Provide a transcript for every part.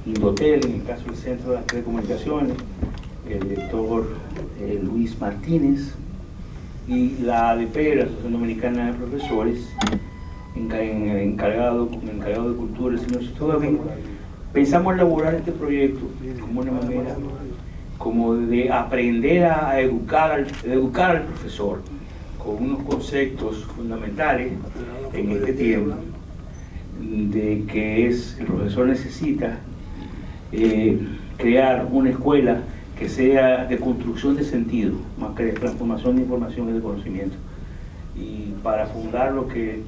Indotel, en el caso del Centro de las Telecomunicaciones, el director Luis Martínez, y la ADP, la Asociación Dominicana de Profesores, encargado de Cultura, el señor David. Pensamos elaborar este proyecto como una manera como de aprender a educar al profesor con unos conceptos fundamentales en este tiempo, de que el profesor necesita crear una escuela que sea de construcción de sentido, más que de transformación de información y de conocimiento. Y para fundar lo que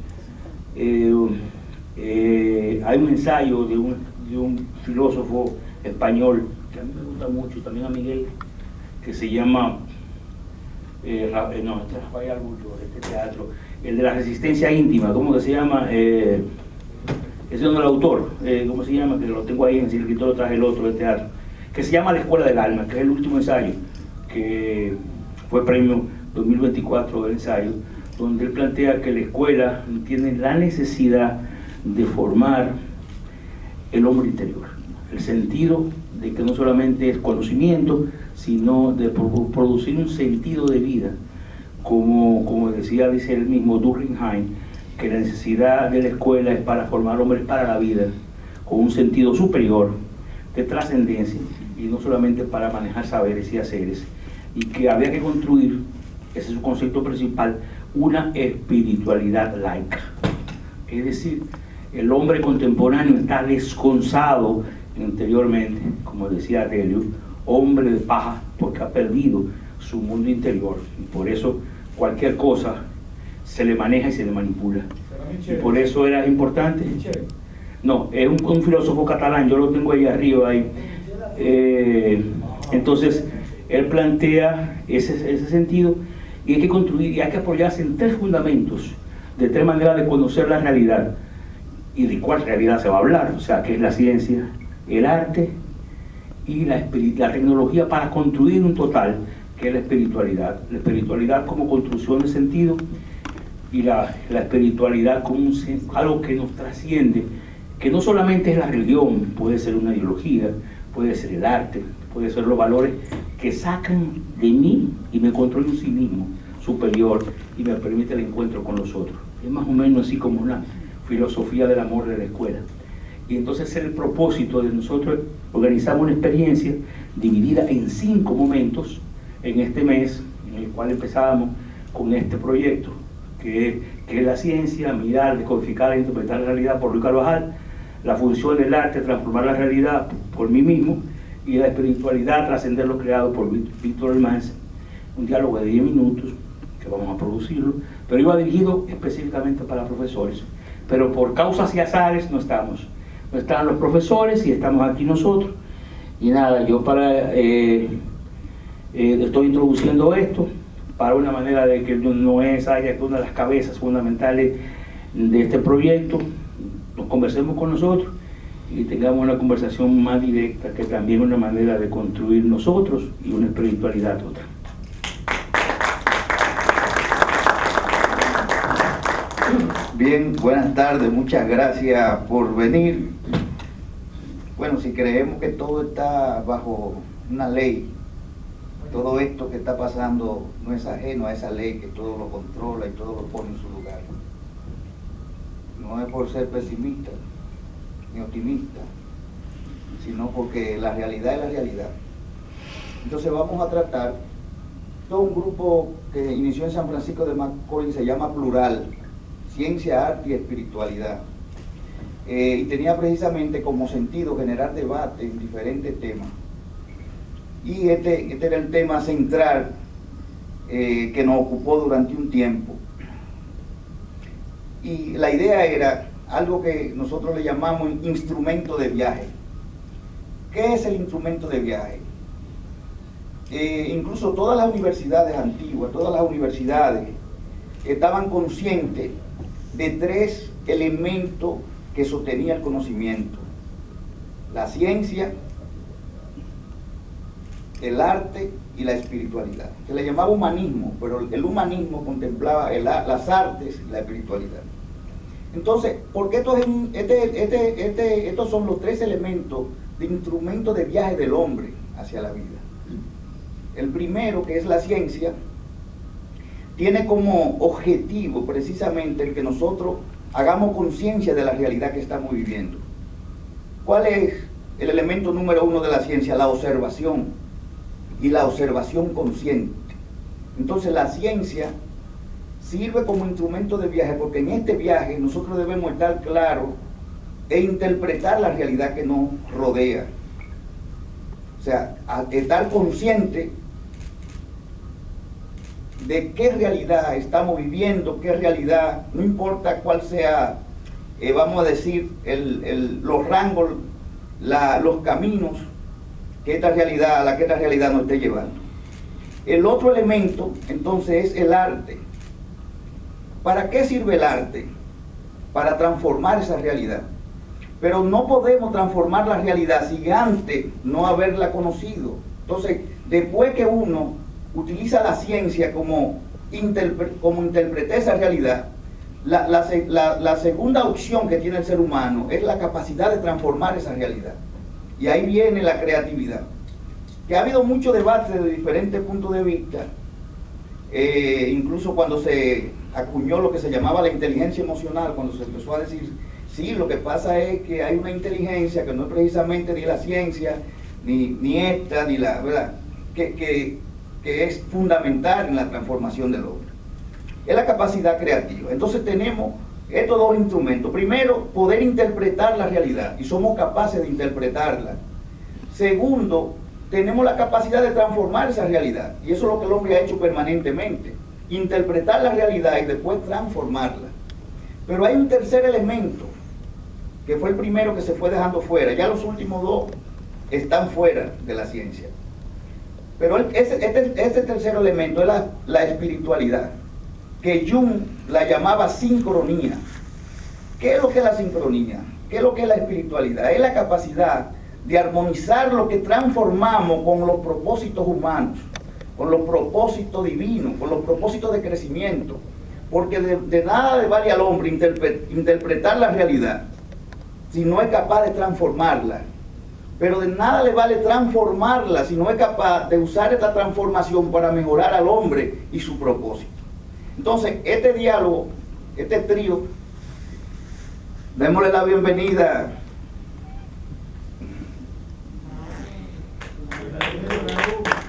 hay un ensayo de un filósofo español que a mí me gusta mucho, también a Miguel, que se llama Rafael Arbullo, este teatro, el de la resistencia íntima. ¿Cómo que se llama? Ese es el autor, ¿cómo se llama? Que lo tengo ahí, en el escritor traje el otro de teatro, que se llama La Escuela del Alma, que es el último ensayo, que fue premio 2024 del ensayo, donde él plantea que la escuela tiene la necesidad de formar el hombre interior, el sentido de que no solamente es conocimiento, sino de producir un sentido de vida, como dice el mismo Durkheim, que la necesidad de la escuela es para formar hombres para la vida, con un sentido superior de trascendencia, y no solamente para manejar saberes y haceres, y que había que construir, ese es su concepto principal, una espiritualidad laica. Es decir, el hombre contemporáneo está desgonzado interiormente, como decía Delio, hombre de paja, porque ha perdido su mundo interior, y por eso cualquier cosa se le maneja y se le manipula. Y por eso era importante. No, es un filósofo catalán, yo lo tengo ahí arriba. Entonces, él plantea ese sentido, y hay que construir, y hay que apoyarse en tres fundamentos, de tres maneras de conocer la realidad, y de cuál realidad se va a hablar, o sea, que es la ciencia, el arte y la tecnología, para construir un total, que es la espiritualidad como construcción de sentido, y la espiritualidad como algo que nos trasciende, que no solamente es la religión, puede ser una ideología, puede ser el arte, puede ser los valores que sacan de mí y me construyen un sí mismo superior y me permite el encuentro con los otros. Es más o menos así como una filosofía del amor de la escuela. Y entonces el propósito de nosotros organizamos una experiencia dividida en 5 momentos en este mes, en el cual empezábamos con este proyecto, que es la ciencia, mirar, decodificar e interpretar la realidad, por Luis Carvajal; la función del arte, transformar la realidad, por mí mismo; y la espiritualidad, trascender lo creado, por Víctor Hermans. Un diálogo de 10 minutos que vamos a producirlo, pero iba dirigido específicamente para profesores, pero por causas y azares no están los profesores y estamos aquí nosotros. Y nada, yo estoy introduciendo esto para una manera de que Noé haya una de las cabezas fundamentales de este proyecto, nos conversemos con nosotros y tengamos una conversación más directa, que también es una manera de construir nosotros y una espiritualidad total. Bien, buenas tardes, muchas gracias por venir. Bueno, si creemos que todo está bajo una ley, todo esto que está pasando no es ajeno a esa ley que todo lo controla y todo lo pone en su lugar. No es por ser pesimista ni optimista, sino porque la realidad es la realidad. Entonces vamos a tratar todo un grupo que inició en San Francisco de Macorís, se llama Plural, Ciencia, Arte y Espiritualidad. Y tenía precisamente como sentido generar debate en diferentes temas. Y este era el tema central que nos ocupó durante un tiempo. Y la idea era algo que nosotros le llamamos instrumento de viaje. ¿Qué es el instrumento de viaje? Incluso todas las universidades antiguas, todas las universidades estaban conscientes de 3 elementos que sostenían el conocimiento: la ciencia, el arte y la espiritualidad. Se le llamaba humanismo, pero el humanismo contemplaba las artes y la espiritualidad. Entonces, ¿por qué estos son los 3 elementos de instrumento de viaje del hombre hacia la vida. El primero, que es la ciencia, tiene como objetivo precisamente el que nosotros hagamos conciencia de la realidad que estamos viviendo. ¿Cuál es el elemento número uno de la ciencia? La observación, y la observación consciente. Entonces la ciencia sirve como instrumento de viaje, porque en este viaje nosotros debemos estar claros e interpretar la realidad que nos rodea. O sea, estar consciente de qué realidad estamos viviendo, qué realidad, no importa cuál sea, vamos a decir, los rangos, los caminos que a la que esta realidad nos esté llevando. El otro elemento, entonces, es el arte. ¿Para qué sirve el arte? Para transformar esa realidad. Pero no podemos transformar la realidad si antes no haberla conocido. Entonces, después que uno utiliza la ciencia como interpreta esa realidad, la segunda opción que tiene el ser humano es la capacidad de transformar esa realidad. Y ahí viene la creatividad. Que ha habido mucho debate desde diferentes puntos de vista, incluso cuando se acuñó lo que se llamaba la inteligencia emocional, cuando se empezó a decir, sí, lo que pasa es que hay una inteligencia que no es precisamente ni la ciencia, ni esta, ni la, ¿verdad? Que es fundamental en la transformación del hombre. Es la capacidad creativa. Entonces tenemos estos dos instrumentos. Primero, poder interpretar la realidad, y somos capaces de interpretarla. Segundo, tenemos la capacidad de transformar esa realidad, y eso es lo que el hombre ha hecho permanentemente, interpretar la realidad y después transformarla. Pero hay un tercer elemento, que fue el primero que se fue dejando fuera. Ya los últimos dos están fuera de la ciencia. Pero este tercer elemento es la espiritualidad, que Jung la llamaba sincronía. ¿Qué es lo que es la sincronía? ¿Qué es lo que es la espiritualidad? Es la capacidad de armonizar lo que transformamos con los propósitos humanos, con los propósitos divinos, con los propósitos de crecimiento. Porque de nada le vale al hombre interpretar la realidad si no es capaz de transformarla. Pero de nada le vale transformarla si no es capaz de usar esta transformación para mejorar al hombre y su propósito. Entonces, este diálogo, este trío, démosle la bienvenida.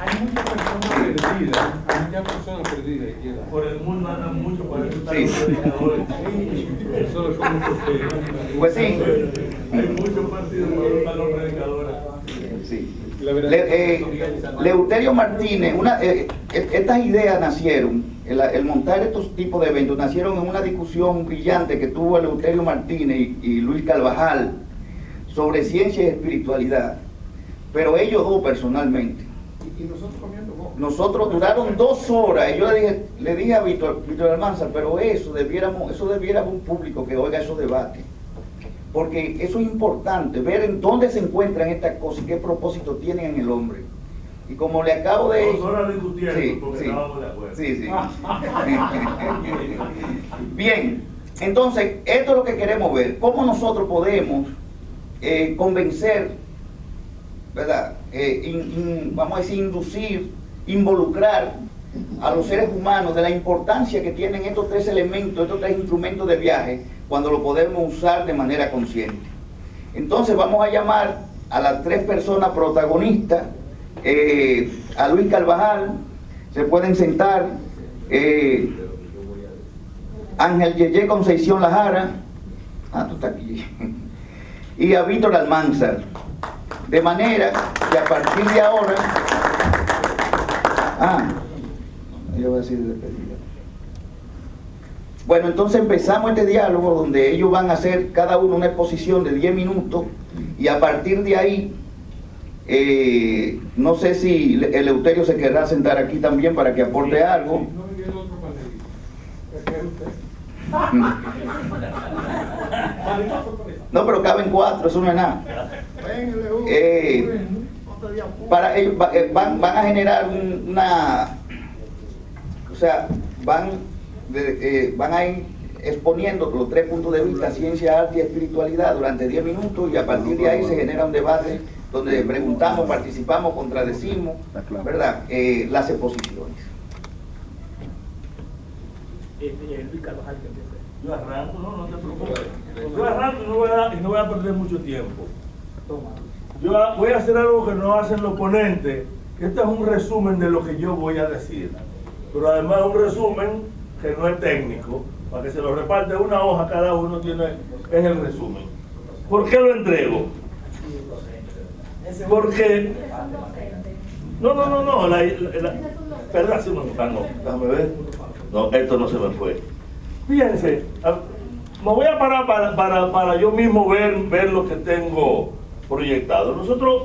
Hay muchas personas perdidas. Por el mundo andan mucho para estar Sí. los predicadores. Solo son muchos que... Pues sí. Hay muchos partidos para estar los predicadores. Sí. La verdad Leuterio Martínez, estas ideas nacieron, el montar estos tipos de eventos nacieron en una discusión brillante que tuvo Leuterio Martínez y Luis Carvajal sobre ciencia y espiritualidad, pero ellos dos personalmente. Y nosotros comiendo vos. Nosotros duraron 2 horas y yo le dije a Víctor Almanzar, pero eso debiéramos un público que oiga esos debates. Porque eso es importante, ver en dónde se encuentran estas cosas y qué propósito tienen en el hombre. Y como le acabo de... 2 horas discutiendo, Sí, porque sí. estábamos de acuerdo. Sí, sí. Bien, entonces, esto es lo que queremos ver. ¿Cómo nosotros podemos convencer, ¿verdad? Vamos a decir, inducir, involucrar a los seres humanos de la importancia que tienen estos 3 elementos, estos 3 instrumentos de viaje, cuando lo podemos usar de manera consciente? Entonces vamos a llamar a las 3 personas protagonistas, a Luis Carvajal, se pueden sentar, Ángel Yeye Concepción Lajara, tú estás aquí, y a Víctor Almanzar, de manera que a partir de ahora, yo voy a decir despedida. Bueno, entonces empezamos este diálogo donde ellos van a hacer cada uno una exposición de 10 minutos y a partir de ahí, no sé si el Eleuterio se querrá sentar aquí también para que aporte algo. No me viene otro panelista. No, pero caben 4, eso no es nada. Para ellos van a generar o sea, van a ir exponiendo los 3 puntos de vista, ciencia, arte y espiritualidad, durante 10 minutos, y a partir de ahí se genera un debate donde preguntamos, participamos, contradecimos, ¿verdad? Las exposiciones. Yo arranco, no te preocupes. Yo arranco y no voy a perder mucho tiempo. Yo voy a hacer algo que no hacen los ponentes, que este es un resumen de lo que yo voy a decir. Pero además es un resumen que no es técnico, para que se lo reparte una hoja cada uno, es el resumen. ¿Por qué lo entrego? Porque... No, ¿verdad? Sí, no, déjame ver. No, esto no se me fue. Fíjense, me voy a parar para yo mismo ver lo que tengo proyectado. Nosotros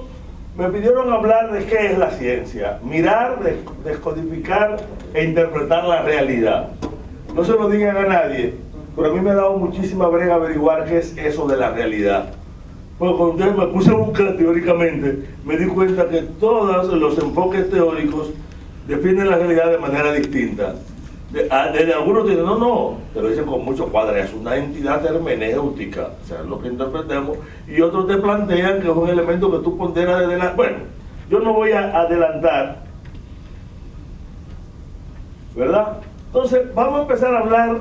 me pidieron hablar de qué es la ciencia, mirar, descodificar e interpretar la realidad. No se lo digan a nadie, pero a mí me ha dado muchísima brega averiguar qué es eso de la realidad. Pues cuando yo me puse a buscar teóricamente, me di cuenta que todos los enfoques teóricos definen la realidad de manera distinta. Desde algunos dicen, no, te lo dicen con mucho cuadro, es una entidad hermenéutica, o sea, es lo que interpretemos, y otros te plantean que es un elemento que tú ponderas desde la... Bueno, yo no voy a adelantar, ¿verdad? Entonces, vamos a empezar a hablar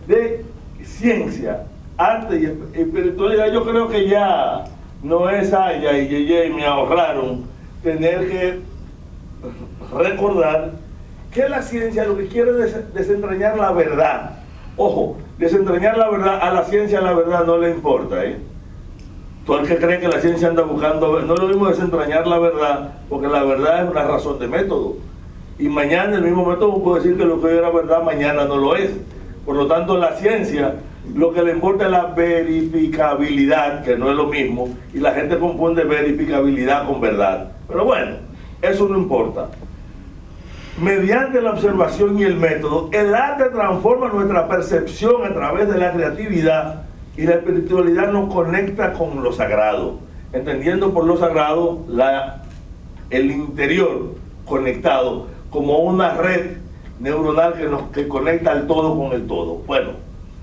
de ciencia, arte y espiritualidad. Yo creo que ya Noé, Saya y Yeye me ahorraron tener que recordar que la ciencia lo que quiere es desentrañar la verdad. Ojo, desentrañar la verdad, a la ciencia la verdad no le importa, ¿eh? Todo el que cree que la ciencia anda buscando, no es lo mismo desentrañar la verdad, porque la verdad es una razón de método. Y mañana el mismo método puede decir que lo que hoy era verdad, mañana no lo es. Por lo tanto, la ciencia, lo que le importa es la verificabilidad, que no es lo mismo, y la gente confunde verificabilidad con verdad. Pero bueno, eso no importa. Mediante la observación y el método, el arte transforma nuestra percepción a través de la creatividad, y la espiritualidad nos conecta con lo sagrado, entendiendo por lo sagrado el interior conectado como una red neuronal que conecta al todo con el todo. Bueno,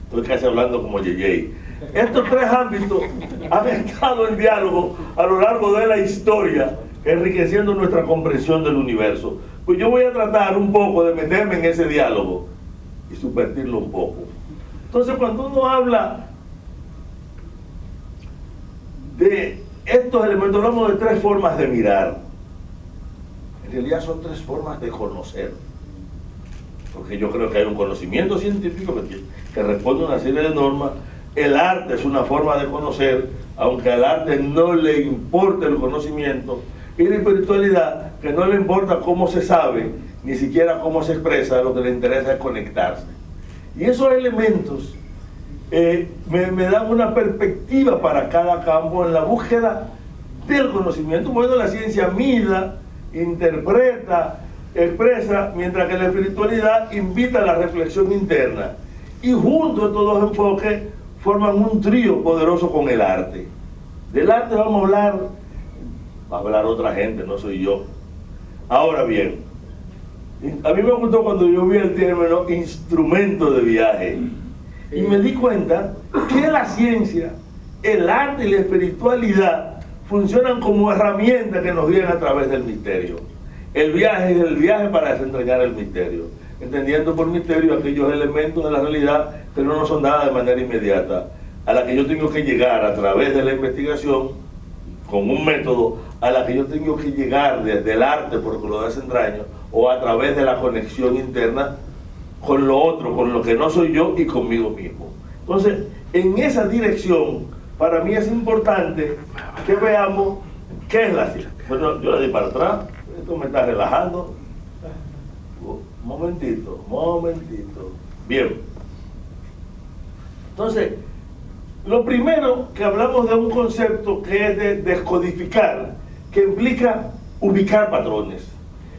estoy casi hablando como Yeye. Estos tres ámbitos han estado en diálogo a lo largo de la historia, enriqueciendo nuestra comprensión del universo. Pues yo voy a tratar un poco de meterme en ese diálogo y subvertirlo un poco. Entonces, cuando uno habla de estos elementos, hablamos de tres formas de mirar. En realidad son tres formas de conocer. Porque yo creo que hay un conocimiento científico que responde a una serie de normas. El arte es una forma de conocer, aunque al arte no le importa el conocimiento. Y la espiritualidad, que no le importa cómo se sabe, ni siquiera cómo se expresa, lo que le interesa es conectarse. Y esos elementos me dan una perspectiva para cada campo en la búsqueda del conocimiento. Bueno, la ciencia mida, interpreta, expresa, mientras que la espiritualidad invita a la reflexión interna. Y juntos estos dos enfoques forman un trío poderoso con el arte. Del arte vamos a hablar, va a hablar otra gente, no soy yo. Ahora bien, a mí me gustó cuando yo vi el término instrumento de viaje, y me di cuenta que la ciencia, el arte y la espiritualidad funcionan como herramientas que nos guían a través del misterio. El viaje es el viaje para desentrañar el misterio, entendiendo por misterio aquellos elementos de la realidad que no nos son dados de manera inmediata, a la que yo tengo que llegar a través de la investigación, con un método, a la que yo tengo que llegar desde el arte porque lo desentraño, o a través de la conexión interna con lo otro, con lo que no soy yo y conmigo mismo. Entonces, en esa dirección, para mí es importante que veamos qué es la ciencia. Bueno, yo le di para atrás, esto me está relajando. Momentito. Bien. Entonces, lo primero que hablamos de un concepto que es de descodificar, que implica ubicar patrones,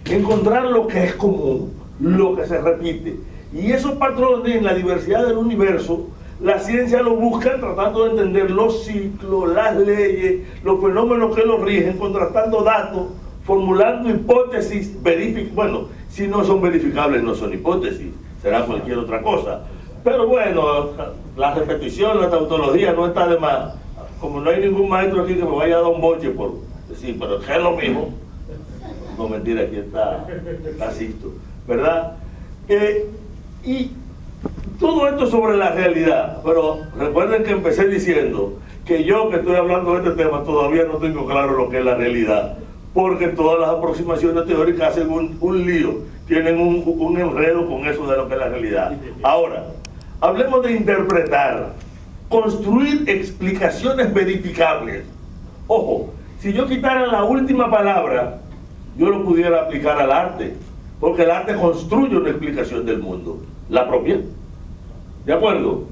encontrar lo que es común, lo que se repite. Y esos patrones en la diversidad del universo, la ciencia lo busca tratando de entender los ciclos, las leyes, los fenómenos que los rigen, contrastando datos, formulando hipótesis, bueno, si no son verificables no son hipótesis, será cualquier otra cosa. Pero bueno, la repetición, la tautología no está de más. Como no hay ningún maestro aquí que me vaya a dar un boche por Sí, pero es lo mismo. No, mentira, aquí está Sixto, ¿verdad? Y todo esto sobre la realidad, pero recuerden que empecé diciendo que yo que estoy hablando de este tema todavía no tengo claro lo que es la realidad, porque todas las aproximaciones teóricas hacen un lío, tienen un enredo con eso de lo que es la realidad. Ahora, hablemos de interpretar, construir explicaciones verificables. Ojo, si yo quitara la última palabra, yo lo pudiera aplicar al arte, porque el arte construye una explicación del mundo, la propia. ¿De acuerdo?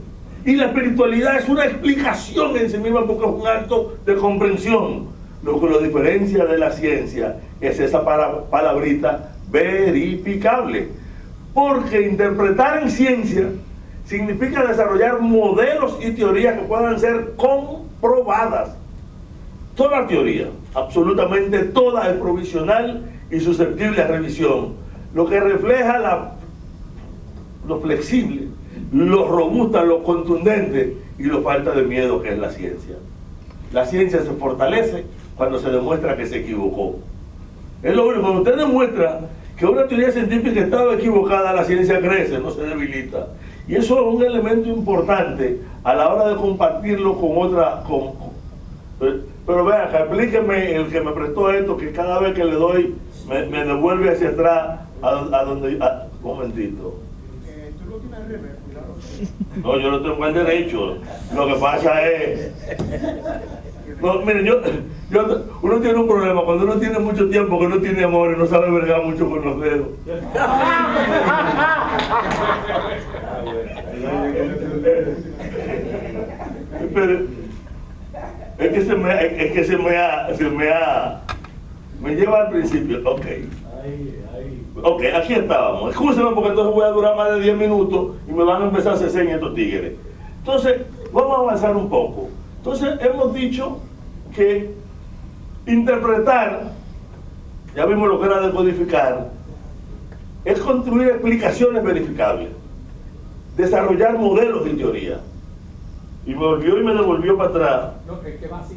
Y la espiritualidad es una explicación en sí misma porque es un acto de comprensión. Lo que lo diferencia de la ciencia es esa palabrita verificable. Porque interpretar en ciencia significa desarrollar modelos y teorías que puedan ser comprobadas. Toda teoría, absolutamente toda, es provisional y susceptible a revisión, lo que refleja lo flexible, lo robusta, lo contundente y lo falta de miedo que es la ciencia. La ciencia se fortalece cuando se demuestra que se equivocó. Es lo único, cuando usted demuestra que una teoría científica estaba equivocada, la ciencia crece, no se debilita. Y eso es un elemento importante a la hora de compartirlo con otra... Pero vean, explíqueme el que me prestó esto, que cada vez que le doy me devuelve hacia atrás a donde... un momentito. Tú lo tienes al revés, cuidado. No, yo no tengo el derecho. Lo que pasa es... No, miren, uno tiene un problema cuando uno tiene mucho tiempo que no tiene amor y no sabe bregar mucho con los dedos. Pero es que me lleva al principio. Ok, aquí estábamos. Escúcheme porque entonces voy a durar más de 10 minutos y me van a empezar a hacer señas estos tigres. Entonces, vamos a avanzar un poco. Entonces, hemos dicho que interpretar, ya vimos lo que era decodificar, es construir explicaciones verificables, desarrollar modelos de teoría. Y me volvió y me devolvió para atrás. No, es que va así.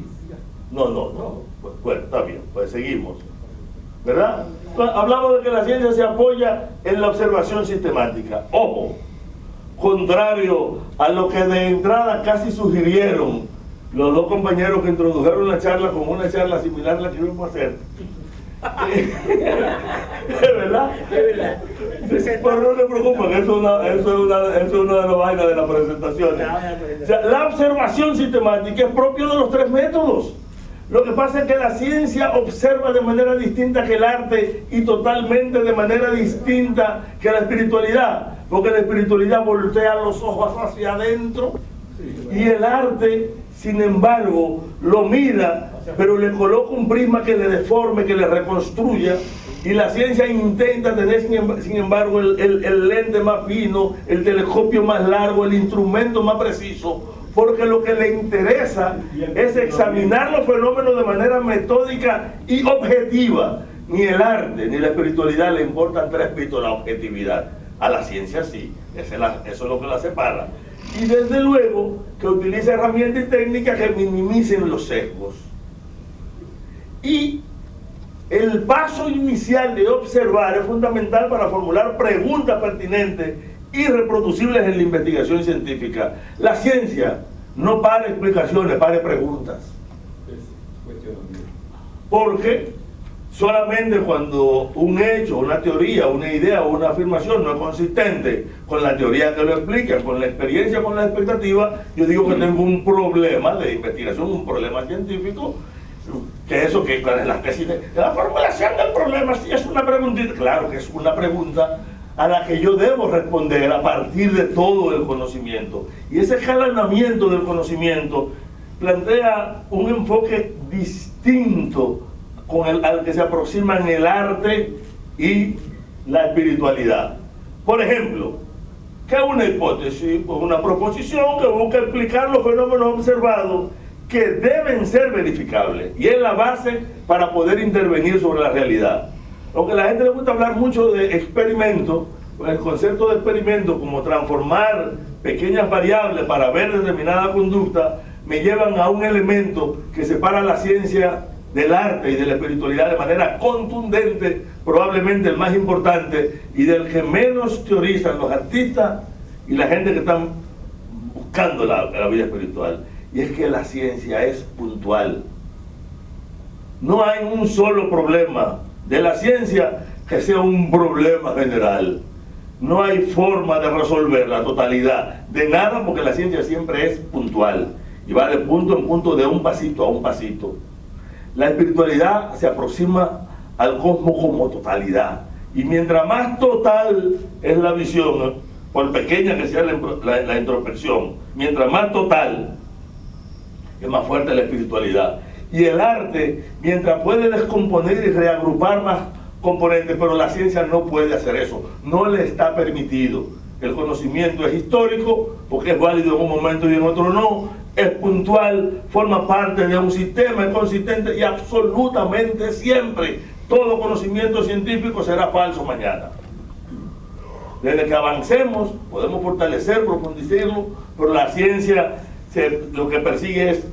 No. Bueno, está bien, pues seguimos. ¿Verdad? Entonces, hablamos de que la ciencia se apoya en la observación sistemática. Ojo, contrario a lo que de entrada casi sugirieron los dos compañeros que introdujeron la charla como una charla similar a la que íbamos a hacer. ¿Es verdad? Pero no se preocupen, eso es una de las vainas de la presentación. O sea, la observación sistemática es propio de los tres métodos. Lo que pasa es que la ciencia observa de manera distinta que el arte y totalmente de manera distinta que la espiritualidad, porque la espiritualidad voltea los ojos hacia adentro y el arte, sin embargo, lo mira, pero le coloca un prisma que le deforme, que le reconstruya, y la ciencia intenta tener, sin embargo, el lente más fino, el telescopio más largo, el instrumento más preciso, porque lo que le interesa es examinar los fenómenos de manera metódica y objetiva. Ni el arte ni la espiritualidad le importan tres pitos la objetividad. A la ciencia sí, eso es lo que la separa. Y desde luego que utiliza herramientas y técnicas que minimicen los sesgos. Y el paso inicial de observar es fundamental para formular preguntas pertinentes y reproducibles en la investigación científica. La ciencia no para explicaciones, para preguntas. Porque solamente cuando un hecho, una teoría, una idea o una afirmación no es consistente con la teoría que lo explica, con la experiencia, con la expectativa, yo digo que tengo un problema de investigación, un problema científico, que eso que es la tesis de la formulación del problema, si es una preguntita, claro que es una pregunta a la que yo debo responder a partir de todo el conocimiento. Y ese escalonamiento del conocimiento plantea un enfoque distinto al que se aproximan el arte y la espiritualidad. Por ejemplo, ¿qué es una hipótesis? Pues una proposición que busca explicar los fenómenos observados que deben ser verificables y es la base para poder intervenir sobre la realidad. Aunque a la gente le gusta hablar mucho de experimento, pues el concepto de experimento como transformar pequeñas variables para ver determinada conducta me llevan a un elemento que separa la ciencia del arte y de la espiritualidad de manera contundente, probablemente el más importante y del que menos teorizan los artistas y la gente que están buscando la vida espiritual, y es que la ciencia es puntual. No hay un solo problema de la ciencia que sea un problema general. No hay forma de resolver la totalidad de nada, porque la ciencia siempre es puntual y va de punto en punto, de un pasito a un pasito. La espiritualidad se aproxima al cosmos como totalidad, y mientras más total es la visión, por pequeña que sea la introspección, mientras más total es más fuerte la espiritualidad. Y el arte, mientras puede descomponer y reagrupar más componentes, pero la ciencia no puede hacer eso, no le está permitido. El conocimiento es histórico, porque es válido en un momento y en otro no, es puntual, forma parte de un sistema, es consistente, y absolutamente siempre todo conocimiento científico será falso mañana. Desde que avancemos podemos fortalecer, profundizarlo, pero la ciencia lo que persigue es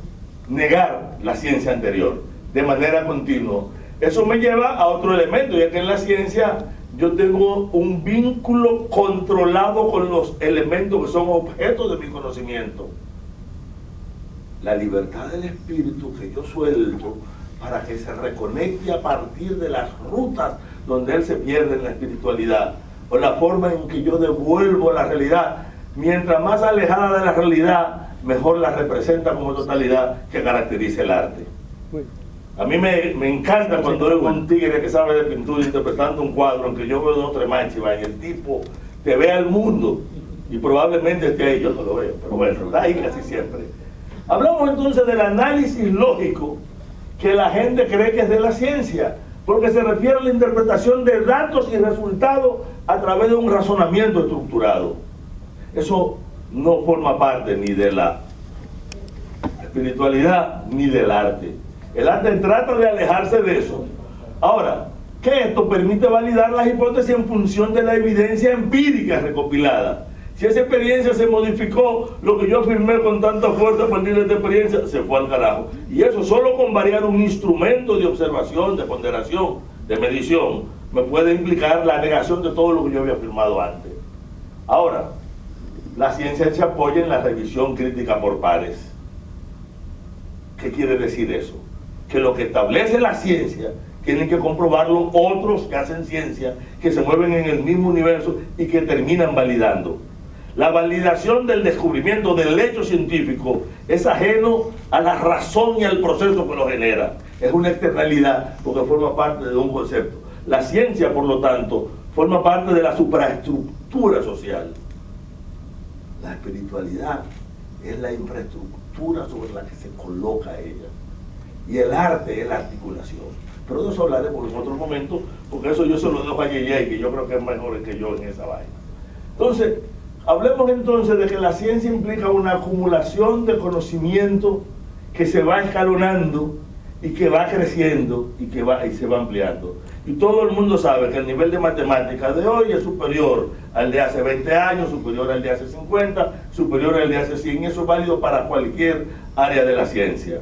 negar la ciencia anterior de manera continua. Eso me lleva a otro elemento, ya que en la ciencia yo tengo un vínculo controlado con los elementos que son objetos de mi conocimiento. La libertad del espíritu que yo suelto para que se reconecte a partir de las rutas donde él se pierde en la espiritualidad, o la forma en que yo devuelvo la realidad. Mientras más alejada de la realidad, mejor la representa como totalidad que caracteriza el arte. A mí me encanta cuando veo un tigre que sabe de pintura interpretando un cuadro, aunque yo veo 2 o 3 manchas, y el tipo te ve al mundo, y probablemente esté ahí, yo no lo veo, pero bueno, está ahí casi siempre. Hablamos entonces del análisis lógico, que la gente cree que es de la ciencia, porque se refiere a la interpretación de datos y resultados a través de un razonamiento estructurado. Eso no forma parte ni de la espiritualidad ni del arte. El arte trata de alejarse de eso. Ahora, que esto permite validar las hipótesis en función de la evidencia empírica recopilada. Si esa experiencia se modificó, lo que yo afirmé con tanta fuerza a partir de esta experiencia se fue al carajo. Y eso solo con variar un instrumento de observación, de ponderación, de medición, me puede implicar la negación de todo lo que yo había afirmado antes. Ahora, la ciencia se apoya en la revisión crítica por pares. ¿Qué quiere decir eso? Que lo que establece la ciencia tienen que comprobarlo otros que hacen ciencia, que se mueven en el mismo universo y que terminan validando. La validación del descubrimiento del hecho científico es ajeno a la razón y al proceso que lo genera. Es una externalidad porque forma parte de un concepto. La ciencia, por lo tanto, forma parte de la supraestructura social. La espiritualidad es la infraestructura sobre la que se coloca ella. Y el arte es la articulación. Pero de eso hablaremos en otro momento, porque eso yo se lo dejo a Yeye, que yo creo que es mejor que yo en esa vaina. Entonces, hablemos entonces de que la ciencia implica una acumulación de conocimiento que se va escalonando y que va creciendo y se va ampliando. Y todo el mundo sabe que el nivel de matemáticas de hoy es superior al de hace 20 años, superior al de hace 50, superior al de hace 100, y eso es válido para cualquier área de la ciencia.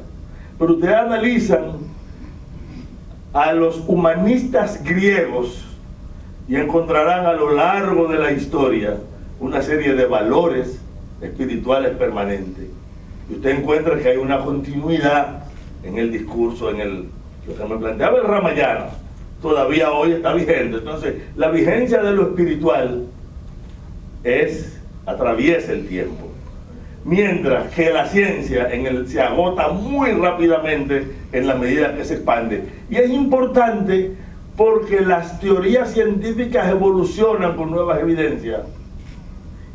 Pero ustedes analizan a los humanistas griegos y encontrarán a lo largo de la historia una serie de valores espirituales permanentes. Y usted encuentra que hay una continuidad en el discurso, lo que me planteaba el Ramayana, todavía hoy está vigente. Entonces, la vigencia de lo espiritual atraviesa el tiempo. Mientras que la ciencia se agota muy rápidamente en la medida que se expande. Y es importante porque las teorías científicas evolucionan con nuevas evidencias.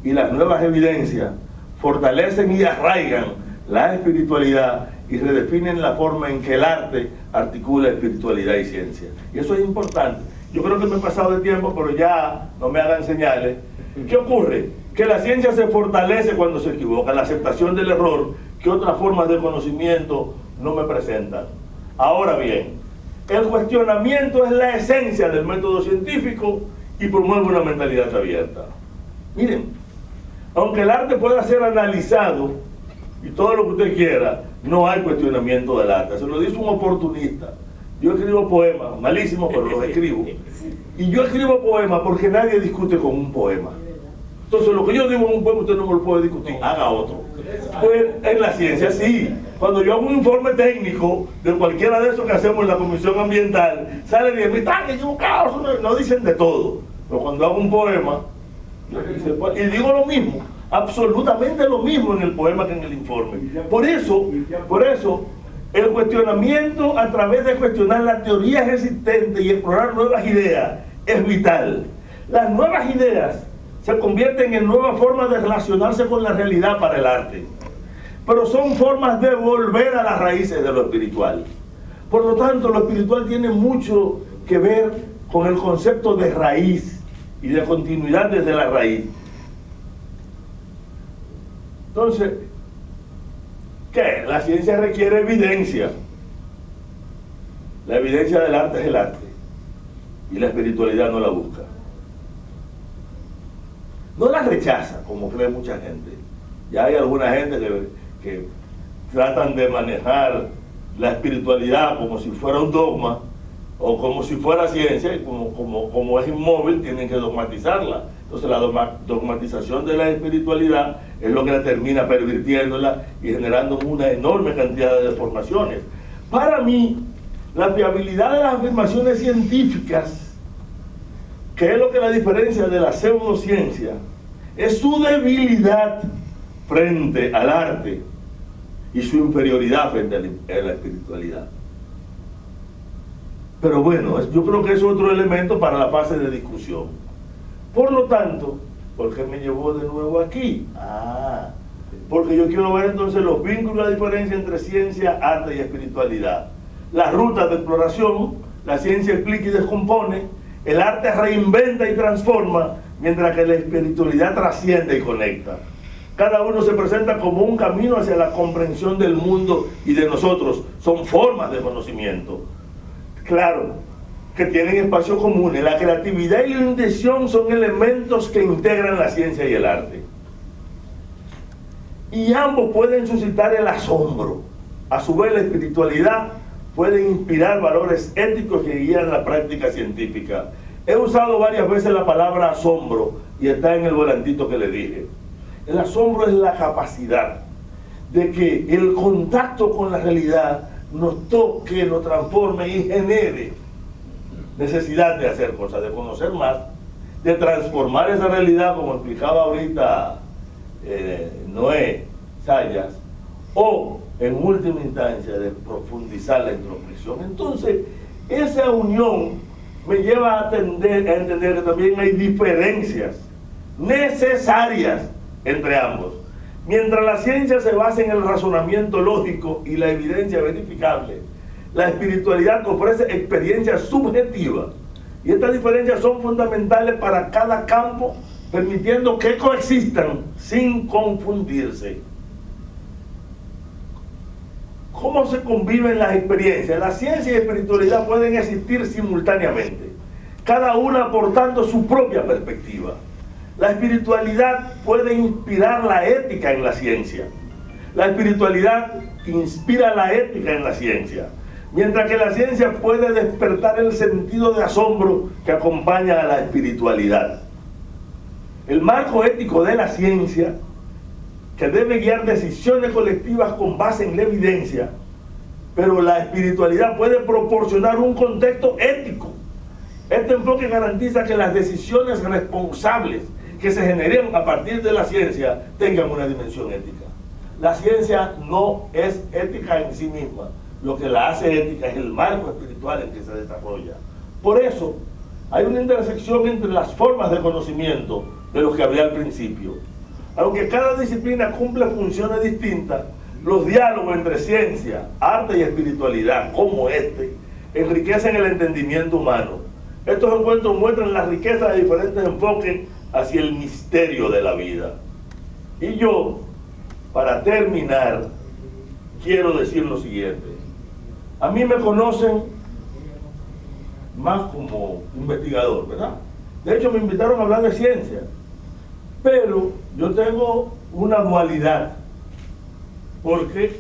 Y las nuevas evidencias fortalecen y arraigan la espiritualidad y redefinen la forma en que el arte articula espiritualidad y ciencia. Y eso es importante. Yo creo que me he pasado de tiempo, pero ya no me hagan señales. ¿Qué ocurre? Que la ciencia se fortalece cuando se equivoca, la aceptación del error, que otras formas de conocimiento no me presentan. Ahora bien, el cuestionamiento es la esencia del método científico y promueve una mentalidad abierta. Miren, aunque el arte pueda ser analizado y todo lo que usted quiera, no hay cuestionamiento del arte. Se lo dice un oportunista. Yo escribo poemas, malísimos, pero los escribo. Y yo escribo poemas porque nadie discute con un poema. Entonces, lo que yo digo en un poema, usted no me lo puede discutir, haga otro. Pues en la ciencia sí. Cuando yo hago un informe técnico de cualquiera de esos que hacemos en la Comisión Ambiental, sale bien, me están equivocados, no dicen de todo. Pero cuando hago un poema, y digo lo mismo, absolutamente lo mismo en el poema que en el informe. Por eso, el cuestionamiento a través de cuestionar las teorías existentes y explorar nuevas ideas es vital. Las nuevas ideas se convierten en nuevas formas de relacionarse con la realidad para el arte, pero son formas de volver a las raíces de lo espiritual. Por lo tanto, lo espiritual tiene mucho que ver con el concepto de raíz y de continuidad desde la raíz. Entonces, ¿qué? La ciencia requiere evidencia. La evidencia del arte es el arte, y la espiritualidad no la busca. No la rechaza, como cree mucha gente. Ya hay alguna gente que tratan de manejar la espiritualidad como si fuera un dogma o como si fuera ciencia, y como es inmóvil, tienen que dogmatizarla. Entonces la dogmatización de la espiritualidad es lo que la termina pervirtiéndola y generando una enorme cantidad de deformaciones. Para mí, la fiabilidad de las afirmaciones científicas, que es lo que la diferencia de la pseudociencia, es su debilidad frente al arte y su inferioridad frente a la espiritualidad. Pero bueno, yo creo que es otro elemento para la fase de discusión. Por lo tanto, ¿por qué me llevó de nuevo aquí? Porque yo quiero ver entonces los vínculos, la diferencia entre ciencia, arte y espiritualidad. Las rutas de exploración, la ciencia explica y descompone, el arte reinventa y transforma, mientras que la espiritualidad trasciende y conecta. Cada uno se presenta como un camino hacia la comprensión del mundo y de nosotros. Son formas de conocimiento. Claro, que tienen espacios comunes. La creatividad y la intención son elementos que integran la ciencia y el arte. Y ambos pueden suscitar el asombro. A su vez, la espiritualidad puede inspirar valores éticos que guían la práctica científica. He usado varias veces la palabra asombro y está en el volantito que le dije. El asombro es la capacidad de que el contacto con la realidad nos toque, nos transforme y genere necesidad de hacer cosas, de conocer más, de transformar esa realidad, como explicaba ahorita Noé Sayas, o en última instancia de profundizar la introspección. Entonces, esa unión me lleva a entender que también hay diferencias necesarias entre ambos. Mientras la ciencia se basa en el razonamiento lógico y la evidencia verificable, la espiritualidad ofrece experiencias subjetivas. Y estas diferencias son fundamentales para cada campo, permitiendo que coexistan sin confundirse. ¿Cómo se conviven las experiencias? La ciencia y la espiritualidad pueden existir simultáneamente, cada una aportando su propia perspectiva. La espiritualidad puede inspirar la ética en la ciencia. La espiritualidad inspira la ética en la ciencia, mientras que la ciencia puede despertar el sentido de asombro que acompaña a la espiritualidad. El marco ético de la ciencia, que debe guiar decisiones colectivas con base en la evidencia, pero la espiritualidad puede proporcionar un contexto ético. Este enfoque garantiza que las decisiones responsables que se generen a partir de la ciencia tengan una dimensión ética. La ciencia no es ética en sí misma. Lo que la hace ética es el marco espiritual en que se desarrolla. Por eso, hay una intersección entre las formas de conocimiento de los que hablé al principio. Aunque cada disciplina cumple funciones distintas, los diálogos entre ciencia, arte y espiritualidad, como este, enriquecen el entendimiento humano. Estos encuentros muestran la riqueza de diferentes enfoques hacia el misterio de la vida. Y yo, para terminar, quiero decir lo siguiente. A mí me conocen más como investigador, ¿verdad? De hecho, me invitaron a hablar de ciencia. Pero yo tengo una dualidad, porque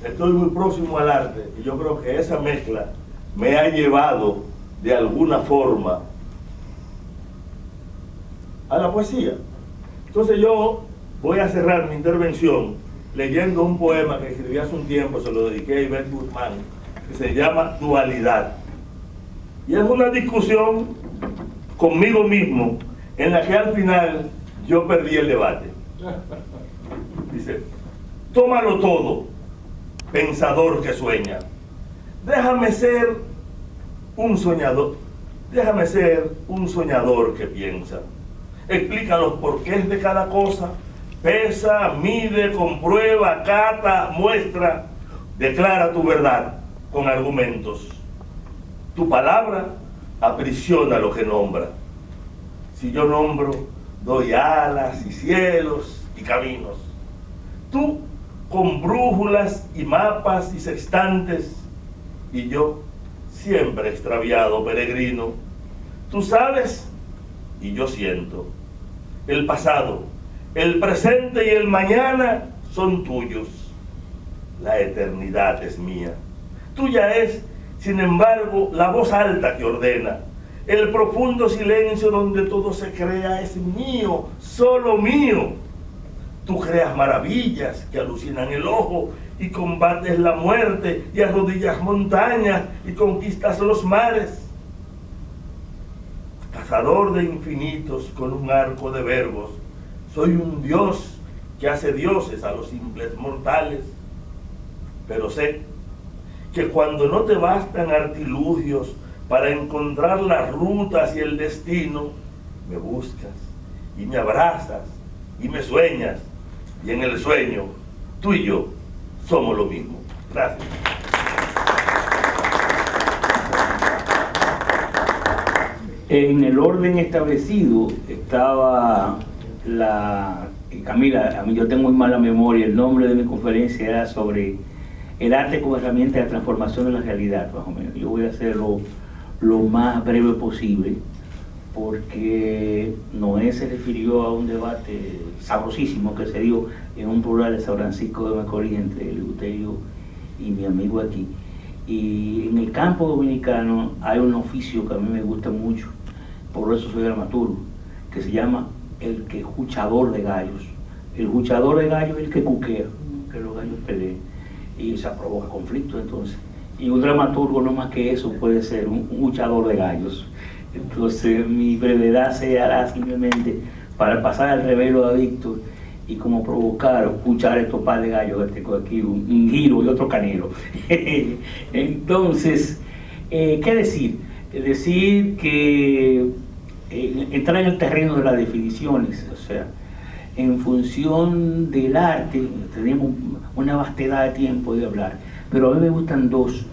estoy muy próximo al arte y yo creo que esa mezcla me ha llevado de alguna forma a la poesía. Entonces yo voy a cerrar mi intervención leyendo un poema que escribí hace un tiempo, se lo dediqué a Ivette Guzmán, que se llama Dualidad. Y es una discusión conmigo mismo en la que al final yo perdí el debate. Dice: tómalo todo, pensador que sueña. Déjame ser un soñador que piensa. Explica los porqués de cada cosa, pesa, mide, comprueba, cata, muestra, declara tu verdad con argumentos. Tu palabra aprisiona lo que nombra. Si yo nombro, doy alas y cielos y caminos. Tú con brújulas y mapas y sextantes, y yo siempre extraviado peregrino. Tú sabes y yo siento. El pasado, el presente y el mañana son tuyos. La eternidad es mía. Tuya es, sin embargo, la voz alta que ordena. El profundo silencio donde todo se crea es mío, solo mío. Tú creas maravillas que alucinan el ojo y combates la muerte y arrodillas montañas y conquistas los mares. Cazador de infinitos con un arco de verbos, soy un dios que hace dioses a los simples mortales. Pero sé que cuando no te bastan artilugios para encontrar las rutas y el destino, me buscas y me abrazas y me sueñas, y en el sueño tú y yo somos lo mismo. Gracias. En el orden establecido estaba Camila, a mí yo tengo muy mala memoria, el nombre de mi conferencia era sobre el arte como herramienta de transformación de la realidad, más o menos. Yo voy a hacerlo lo más breve posible, porque Noé se refirió a un debate sabrosísimo que se dio en un plural de San Francisco de Macorís entre Eleuterio y mi amigo aquí. Y en el campo dominicano hay un oficio que a mí me gusta mucho, por eso soy dramaturgo, que se llama el quejuchador de gallos. El juchador de gallos es el que cuquea, que los gallos peleen, y se provoca conflicto entonces. Y un dramaturgo no más que eso puede ser un juchador de gallos. Entonces mi brevedad se hará simplemente para pasar al revelo a Víctor y como provocar o escuchar estos par de gallos que tengo aquí, un giro y otro canelo. Entonces, ¿qué decir? Decir que entrar en el terreno de las definiciones, o sea, en función del arte, tenemos una vastedad de tiempo de hablar, pero a mí me gustan dos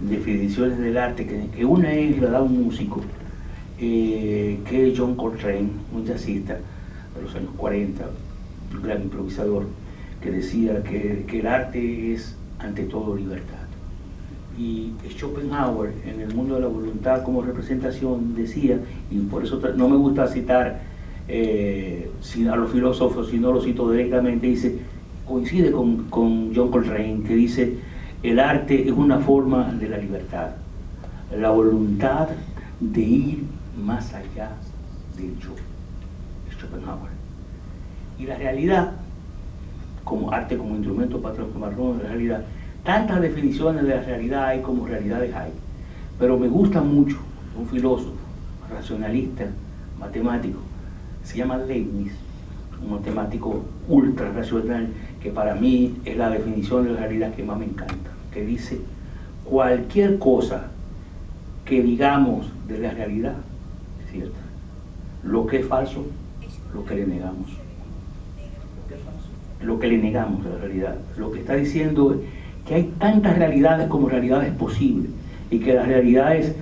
definiciones del arte, que una es la da un músico, que es John Coltrane, un jazzista de los años 40, un gran improvisador, que decía que el arte es ante todo libertad. Y Schopenhauer, en El mundo de la voluntad como representación, decía, y por eso no me gusta citar a los filósofos, si no lo cito directamente, dice, coincide con John Coltrane, que dice: el arte es una forma de la libertad, la voluntad de ir más allá del yo. Schopenhauer. Y la realidad, como arte, como instrumento para transformarnos en la realidad, tantas definiciones de la realidad hay como realidades hay, pero me gusta mucho un filósofo, racionalista, matemático, se llama Leibniz, un matemático ultra racional, que para mí es la definición de la realidad que más me encanta, que dice: cualquier cosa que digamos de la realidad es cierta, lo que es falso, lo que le negamos. Lo que le negamos a la realidad. Lo que está diciendo es que hay tantas realidades como realidades posibles, y que las realidades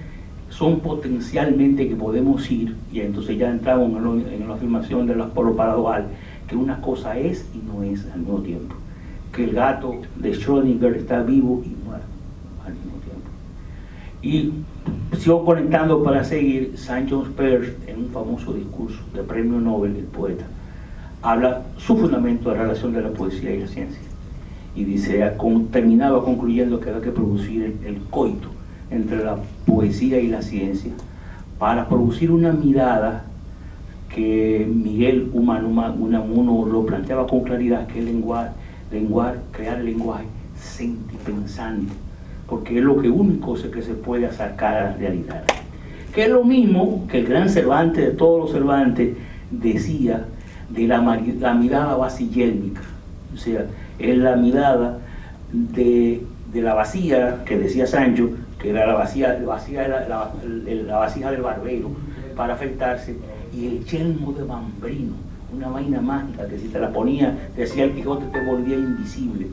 son potencialmente que podemos ir, y entonces ya entramos en la afirmación de lo paradoxal, que una cosa es y no es al mismo tiempo, que el gato de Schrödinger está vivo y muerto al mismo tiempo. Y sigo conectando para seguir. Saint-Just Peirce, en un famoso discurso de premio Nobel, el poeta, habla su fundamento de la relación de la poesía y la ciencia, y dice, terminaba concluyendo que había que producir el coito entre la poesía y la ciencia para producir una mirada que Miguel Unamuno lo planteaba con claridad, que es crear el lenguaje sentipensante, porque es lo único que se puede acercar a la realidad. Que es lo mismo que el gran Cervantes de todos los Cervantes decía de la mirada vasillélmica, o sea, es la mirada de la vasija que decía Sancho, que era la vasija del barbero para afeitarse, y el yelmo de Mambrino, una vaina mágica que si te la ponía, decía el Quijote, te volvía invisible.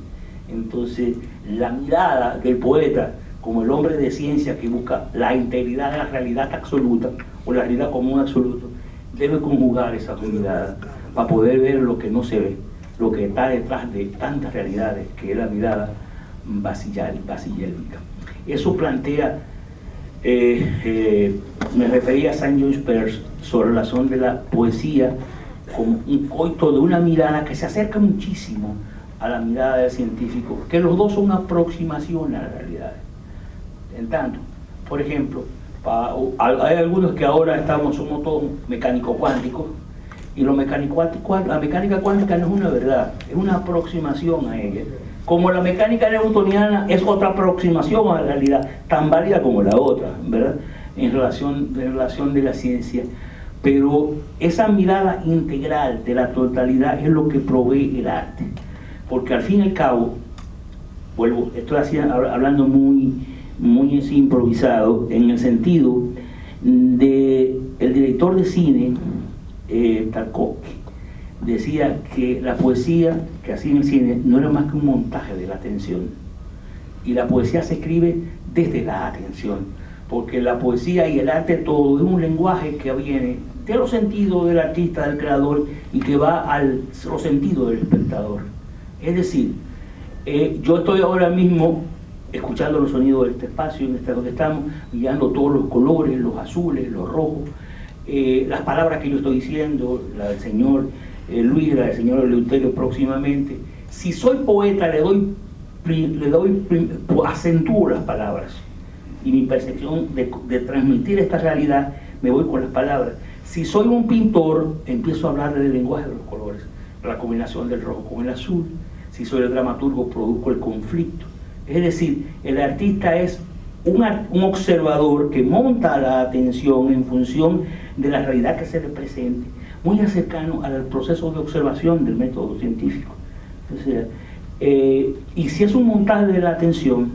Entonces, la mirada del poeta, como el hombre de ciencia que busca la integridad de la realidad absoluta, o la realidad como un absoluto, debe conjugar esa mirada para poder ver lo que no se ve, lo que está detrás de tantas realidades, que es la mirada vasillélmica. Eso plantea, me refería a Saint John Peirce sobre la razón de la poesía como un coito de una mirada que se acerca muchísimo a la mirada del científico, que los dos son una aproximación a la realidad. En tanto, por ejemplo, hay algunos que ahora somos todos mecánicos cuánticos, y la mecánica cuántica no es una verdad, es una aproximación a ella. Como la mecánica newtoniana es otra aproximación a la realidad, tan válida como la otra, ¿verdad? En relación de la ciencia. Pero esa mirada integral de la totalidad es lo que provee el arte. Porque al fin y al cabo, estoy hablando muy improvisado, en el sentido de el director de cine, Tarkovsky, decía que la poesía que hacía en el cine no era más que un montaje de la atención, y la poesía se escribe desde la atención, porque la poesía y el arte todo es un lenguaje que viene de los sentidos del artista, del creador, y que va a los sentidos del espectador. Es decir, yo estoy ahora mismo escuchando los sonidos de este espacio en donde estamos, mirando todos los colores, los azules, los rojos, las palabras que yo estoy diciendo, la del señor Luis, la del señor Eleuterio próximamente. Si soy poeta, acentúo las palabras, y mi percepción de transmitir esta realidad me voy con las palabras. Si soy un pintor, empiezo a hablar del lenguaje de los colores, la combinación del rojo con el azul. Si soy el dramaturgo, produzco el conflicto. Es decir, el artista es un observador que monta la atención en función de la realidad que se le presente, muy cercano al proceso de observación del método científico. O sea, y si es un montaje de la atención,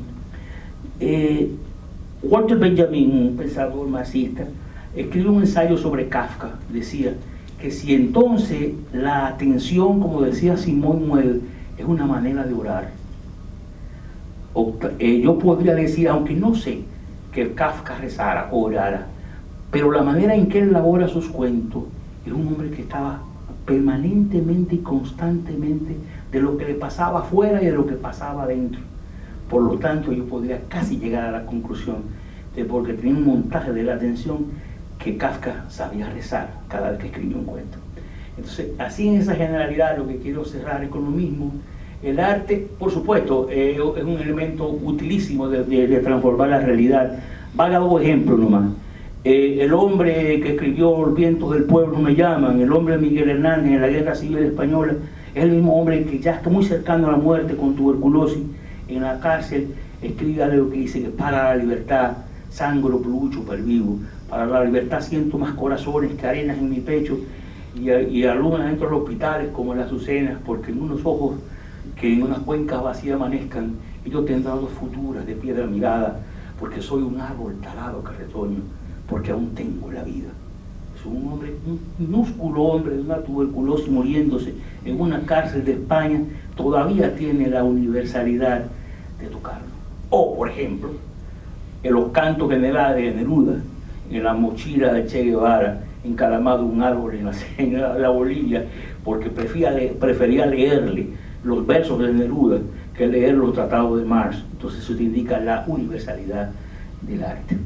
Walter Benjamin, un pensador marxista, escribió un ensayo sobre Kafka. Decía que si entonces la atención, como decía Simón Muel, es una manera de orar, yo podría decir, aunque no sé que Kafka rezara o orara, pero la manera en que él elabora sus cuentos, es un hombre que estaba permanentemente y constantemente de lo que le pasaba afuera y de lo que pasaba adentro. Por lo tanto, yo podría casi llegar a la conclusión de, porque tenía un montaje de la atención, que Kafka sabía rezar cada vez que escribía un cuento. Entonces, así en esa generalidad, lo que quiero cerrar es con lo mismo. El arte, por supuesto, es un elemento utilísimo de transformar la realidad. Valga dos ejemplos nomás. El hombre que escribió Los vientos del pueblo me llaman, el hombre Miguel Hernández en la Guerra Civil Española, es el mismo hombre que ya está muy cercano a la muerte con tuberculosis en la cárcel, escribe algo que dice que para la libertad sangro, lucho, pervivo, para la libertad siento más corazones que arenas en mi pecho, y alumbran dentro de los hospitales como las azucenas, porque en unos ojos que en unas cuencas vacías amanezcan, ellos tendrán dos futuras de piedra mirada, porque soy un árbol talado que retoño, porque aún tengo la vida. Es un hombre, un minúsculo hombre de una tuberculosis muriéndose en una cárcel de España, todavía tiene la universalidad de tocarlo. O, por ejemplo, en los cantos generales de Neruda, en la mochila de Che Guevara, encaramado un árbol en la Bolivia, porque prefería leerle los versos de Neruda que leer los tratados de Marx. Entonces eso te indica la universalidad del arte.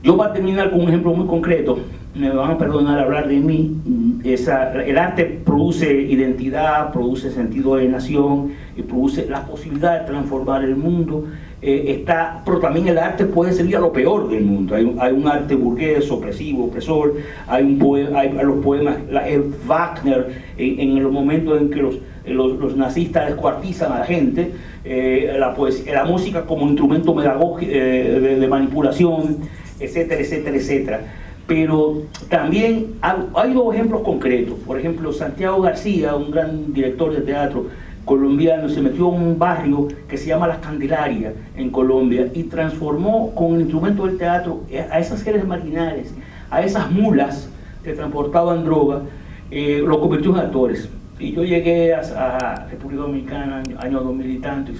Yo voy a terminar con un ejemplo muy concreto me van a perdonar hablar de mí, el arte produce identidad, produce sentido de nación y produce la posibilidad de transformar el mundo. Pero también el arte puede servir a lo peor del mundo. Hay un arte burgués, opresivo, opresor. Hay los poemas, Wagner, en los momentos en que los nazistas descuartizan a la gente, la música como instrumento pedagógico de manipulación, etcétera, etcétera, etcétera. Pero también hay dos ejemplos concretos. Por ejemplo, Santiago García, un gran director de teatro colombiano, se metió en un barrio que se llama La Candelaria en Colombia y transformó con el instrumento del teatro a esas seres marginales, a esas mulas que transportaban droga, lo convirtió en actores. Y yo llegué a República Dominicana, año 2000 y tanto,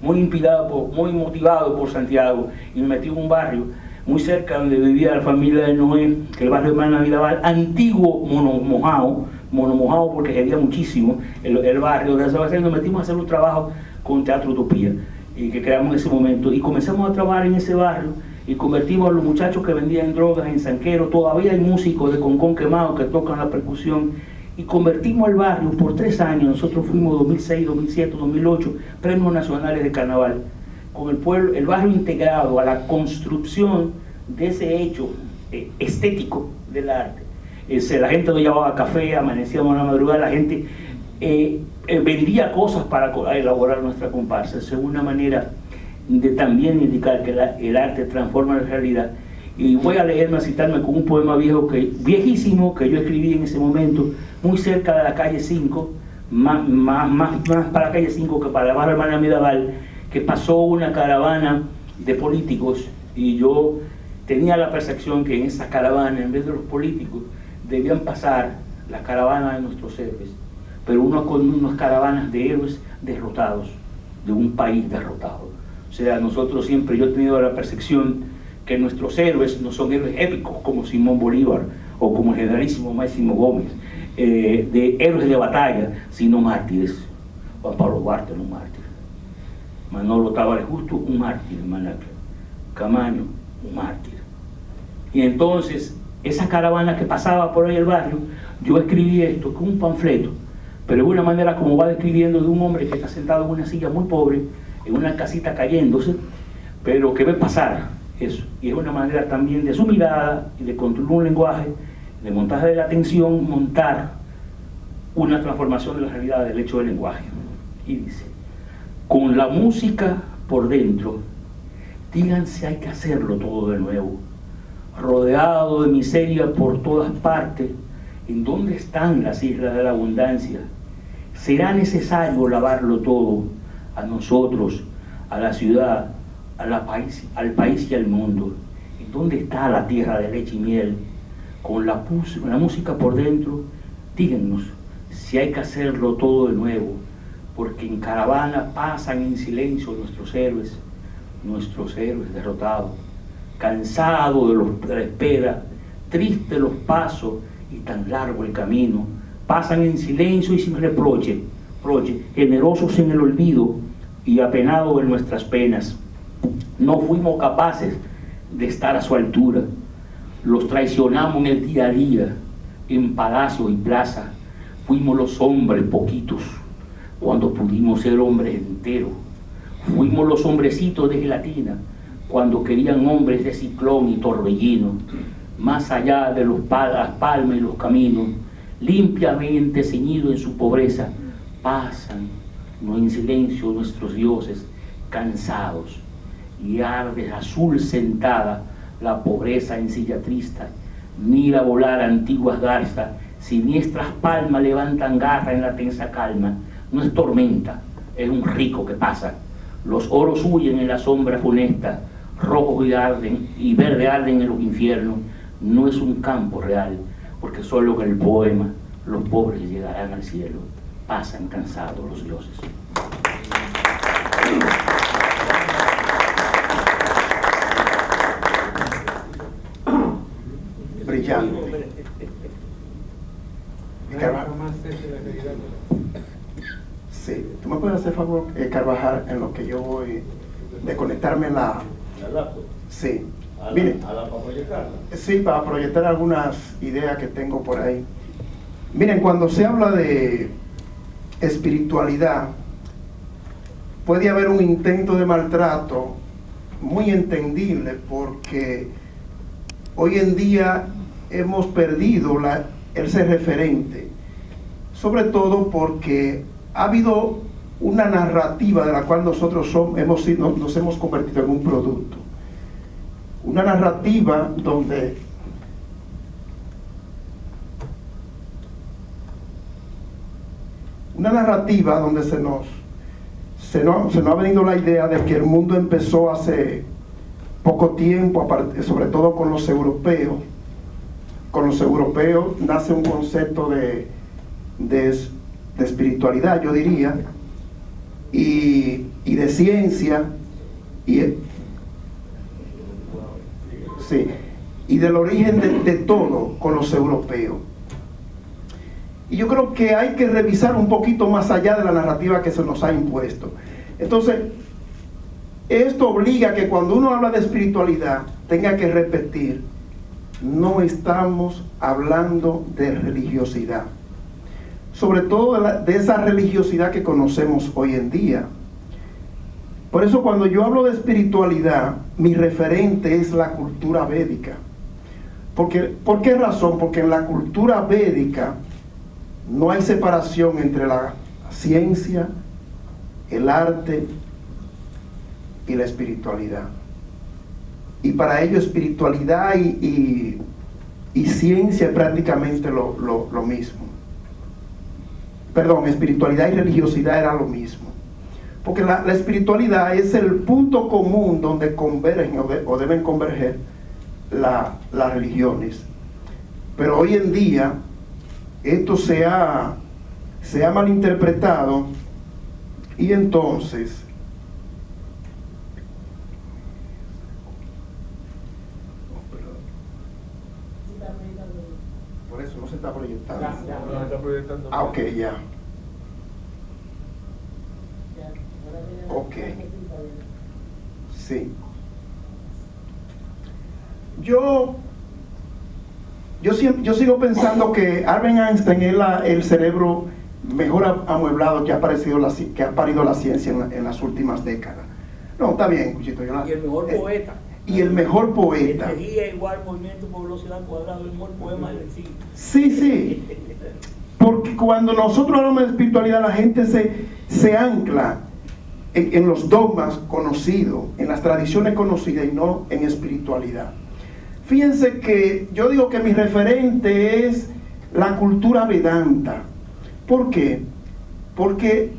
muy motivado por Santiago, y me metí en un barrio muy cerca donde vivía la familia de Noé, que es el barrio de Hermana Mirabal, antiguo monomojado porque había muchísimo el barrio de Sebastián. Nos metimos a hacer un trabajo con Teatro Utopía, y que creamos en ese momento, y comenzamos a trabajar en ese barrio, y convertimos a los muchachos que vendían drogas en zanqueros. Todavía hay músicos de concón quemado que tocan la percusión, y convertimos el barrio por 3 años. Nosotros fuimos 2006, 2007, 2008, premios nacionales de carnaval, con el pueblo, el barrio integrado a la construcción de ese hecho estético del arte. La gente nos llevaba café, amanecíamos a la madrugada, la gente vendía cosas para elaborar nuestra comparsa. Es una manera de también indicar que el arte transforma la realidad. Y voy a leerme, a citarme con un poema viejísimo que yo escribí en ese momento, muy cerca de la calle 5, más para la calle 5 que para la barra Hermana Mirabal, que pasó una caravana de políticos, y yo tenía la percepción que en esa caravana, en vez de los políticos, debían pasar la caravana de nuestros héroes, pero unas caravanas de héroes derrotados, de un país derrotado. O sea, nosotros siempre, yo he tenido la percepción que nuestros héroes no son héroes épicos como Simón Bolívar o como el generalísimo Máximo Gómez, de héroes de batalla, sino mártires. Juan Pablo Duarte era un mártir, Manolo Tavares Justo, un mártir en Manacla, Camaño, un mártir. Y entonces, esa caravana que pasaba por ahí el barrio, yo escribí esto con un panfleto, pero de una manera como va describiendo de un hombre que está sentado en una silla muy pobre, en una casita cayéndose, pero que ve pasar eso. Y es una manera también de su mirada y de construir un lenguaje, de montaje de la atención, montar una transformación de la realidad del hecho del lenguaje. Y dice: con la música por dentro, digan si hay que hacerlo todo de nuevo, rodeado de miseria por todas partes. ¿En dónde están las islas de la abundancia? Será necesario lavarlo todo, a nosotros, a la ciudad, al país y al mundo. ¿En dónde está la tierra de leche y miel? Con la música por dentro, díganos si hay que hacerlo todo de nuevo, porque en caravana pasan en silencio nuestros héroes derrotados, cansados de la espera, tristes los pasos y tan largo el camino. Pasan en silencio y sin reproche, generosos en el olvido y apenados en nuestras penas. No fuimos capaces de estar a su altura, los traicionamos en el día a día, en palacio y plaza. Fuimos los hombres poquitos cuando pudimos ser hombres enteros. Fuimos los hombrecitos de gelatina cuando querían hombres de ciclón y torbellino. Más allá de las palmas y los caminos, limpiamente ceñido en su pobreza, pasan no en silencio nuestros dioses cansados, y arde azul sentada la pobreza en silla triste. Mira volar antiguas garzas, siniestras palmas levantan garra en la tensa calma. No es tormenta, es un rico que pasa. Los oros huyen en la sombra funesta, rojos y verde arden en los infiernos. No es un campo real, porque solo en el poema los pobres llegarán al cielo. Pasan cansados los dioses. Brillante. Sí, tú me puedes hacer favor, Carvajal, en lo que yo voy de conectarme la... ¿La laptop? Sí. Mire, para proyectarla. sí, para proyectar algunas ideas que tengo por ahí. Miren, cuando se habla de espiritualidad, puede haber un intento de maltrato muy entendible, porque hoy en día hemos perdido el ser referente, sobre todo porque ha habido una narrativa de la cual nosotros nos hemos convertido en un producto. Una narrativa donde se nos ha venido la idea de que el mundo empezó hace poco tiempo, sobre todo con los europeos. Con los europeos nace un concepto de espiritualidad, yo diría, y de ciencia, y del origen de todo con los europeos. Y yo creo que hay que revisar un poquito más allá de la narrativa que se nos ha impuesto. Entonces, esto obliga a que cuando uno habla de espiritualidad tenga que repetir: no estamos hablando de religiosidad, sobre todo de esa religiosidad que conocemos hoy en día. Por eso, cuando yo hablo de espiritualidad, mi referente es la cultura védica. ¿Por qué razón? Porque en la cultura védica no hay separación entre la ciencia, el arte y la espiritualidad. Y para ello espiritualidad y ciencia es prácticamente lo mismo. Perdón, espiritualidad y religiosidad era lo mismo. Porque la espiritualidad es el punto común donde convergen o deben converger las religiones. Pero hoy en día esto se ha malinterpretado, y entonces por eso no se está proyectando. No está proyectando. Ah, ok, ya. Ok. Sí. Yo sigo pensando que Albert Einstein es el cerebro mejor amueblado que ha parido la ciencia en las últimas décadas. No, está bien, Cuchito. Y el mejor poeta. Y el mejor poeta. Energía igual movimiento por velocidad cuadrada, el mejor poema del siglo. Sí. Porque cuando nosotros hablamos de espiritualidad, la gente se ancla en los dogmas conocidos, en las tradiciones conocidas, y no en espiritualidad. Fíjense que yo digo que mi referente es la cultura Vedanta. ¿Por qué? Porque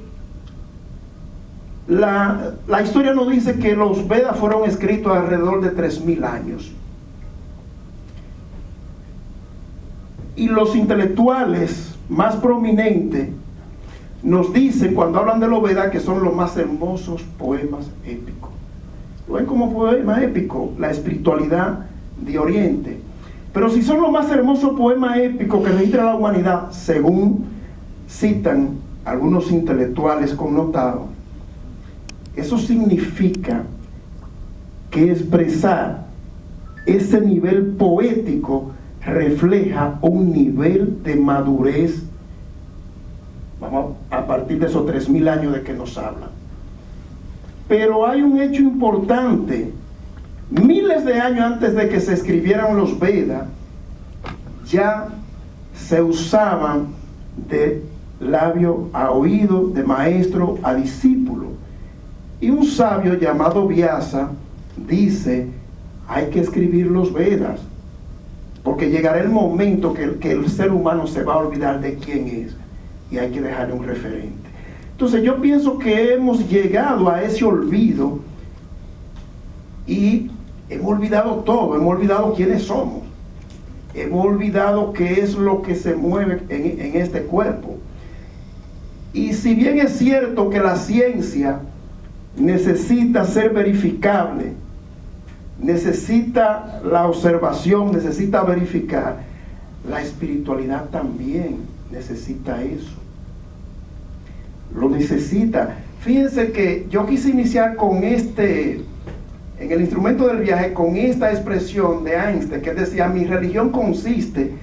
la historia nos dice que los Vedas fueron escritos alrededor de 3000 años. Y los intelectuales más prominentes nos dicen, cuando hablan de los Vedas, que son los más hermosos poemas épicos. ¿Lo ven como poema épico? La espiritualidad de Oriente. Pero si son los más hermosos poemas épicos que registra la humanidad, según citan algunos intelectuales connotados, eso significa que expresar ese nivel poético refleja un nivel de madurez, vamos, a partir de esos 3000 años de que nos hablan. Pero hay un hecho importante. Miles de años antes de que se escribieran los Vedas, ya se usaban de labio a oído, de maestro a discípulo. Y un sabio llamado Vyasa dice: hay que escribir los Vedas, porque llegará el momento que el ser humano se va a olvidar de quién es, y hay que dejarle un referente. Entonces yo pienso que hemos llegado a ese olvido, y hemos olvidado todo. Hemos olvidado quiénes somos, hemos olvidado qué es lo que se mueve en este cuerpo. Y si bien es cierto que la ciencia necesita ser verificable, necesita la observación, necesita verificar, la espiritualidad también necesita eso. Lo necesita. Fíjense que yo quise iniciar con este en el instrumento del viaje con esta expresión de Einstein, que decía: mi religión consiste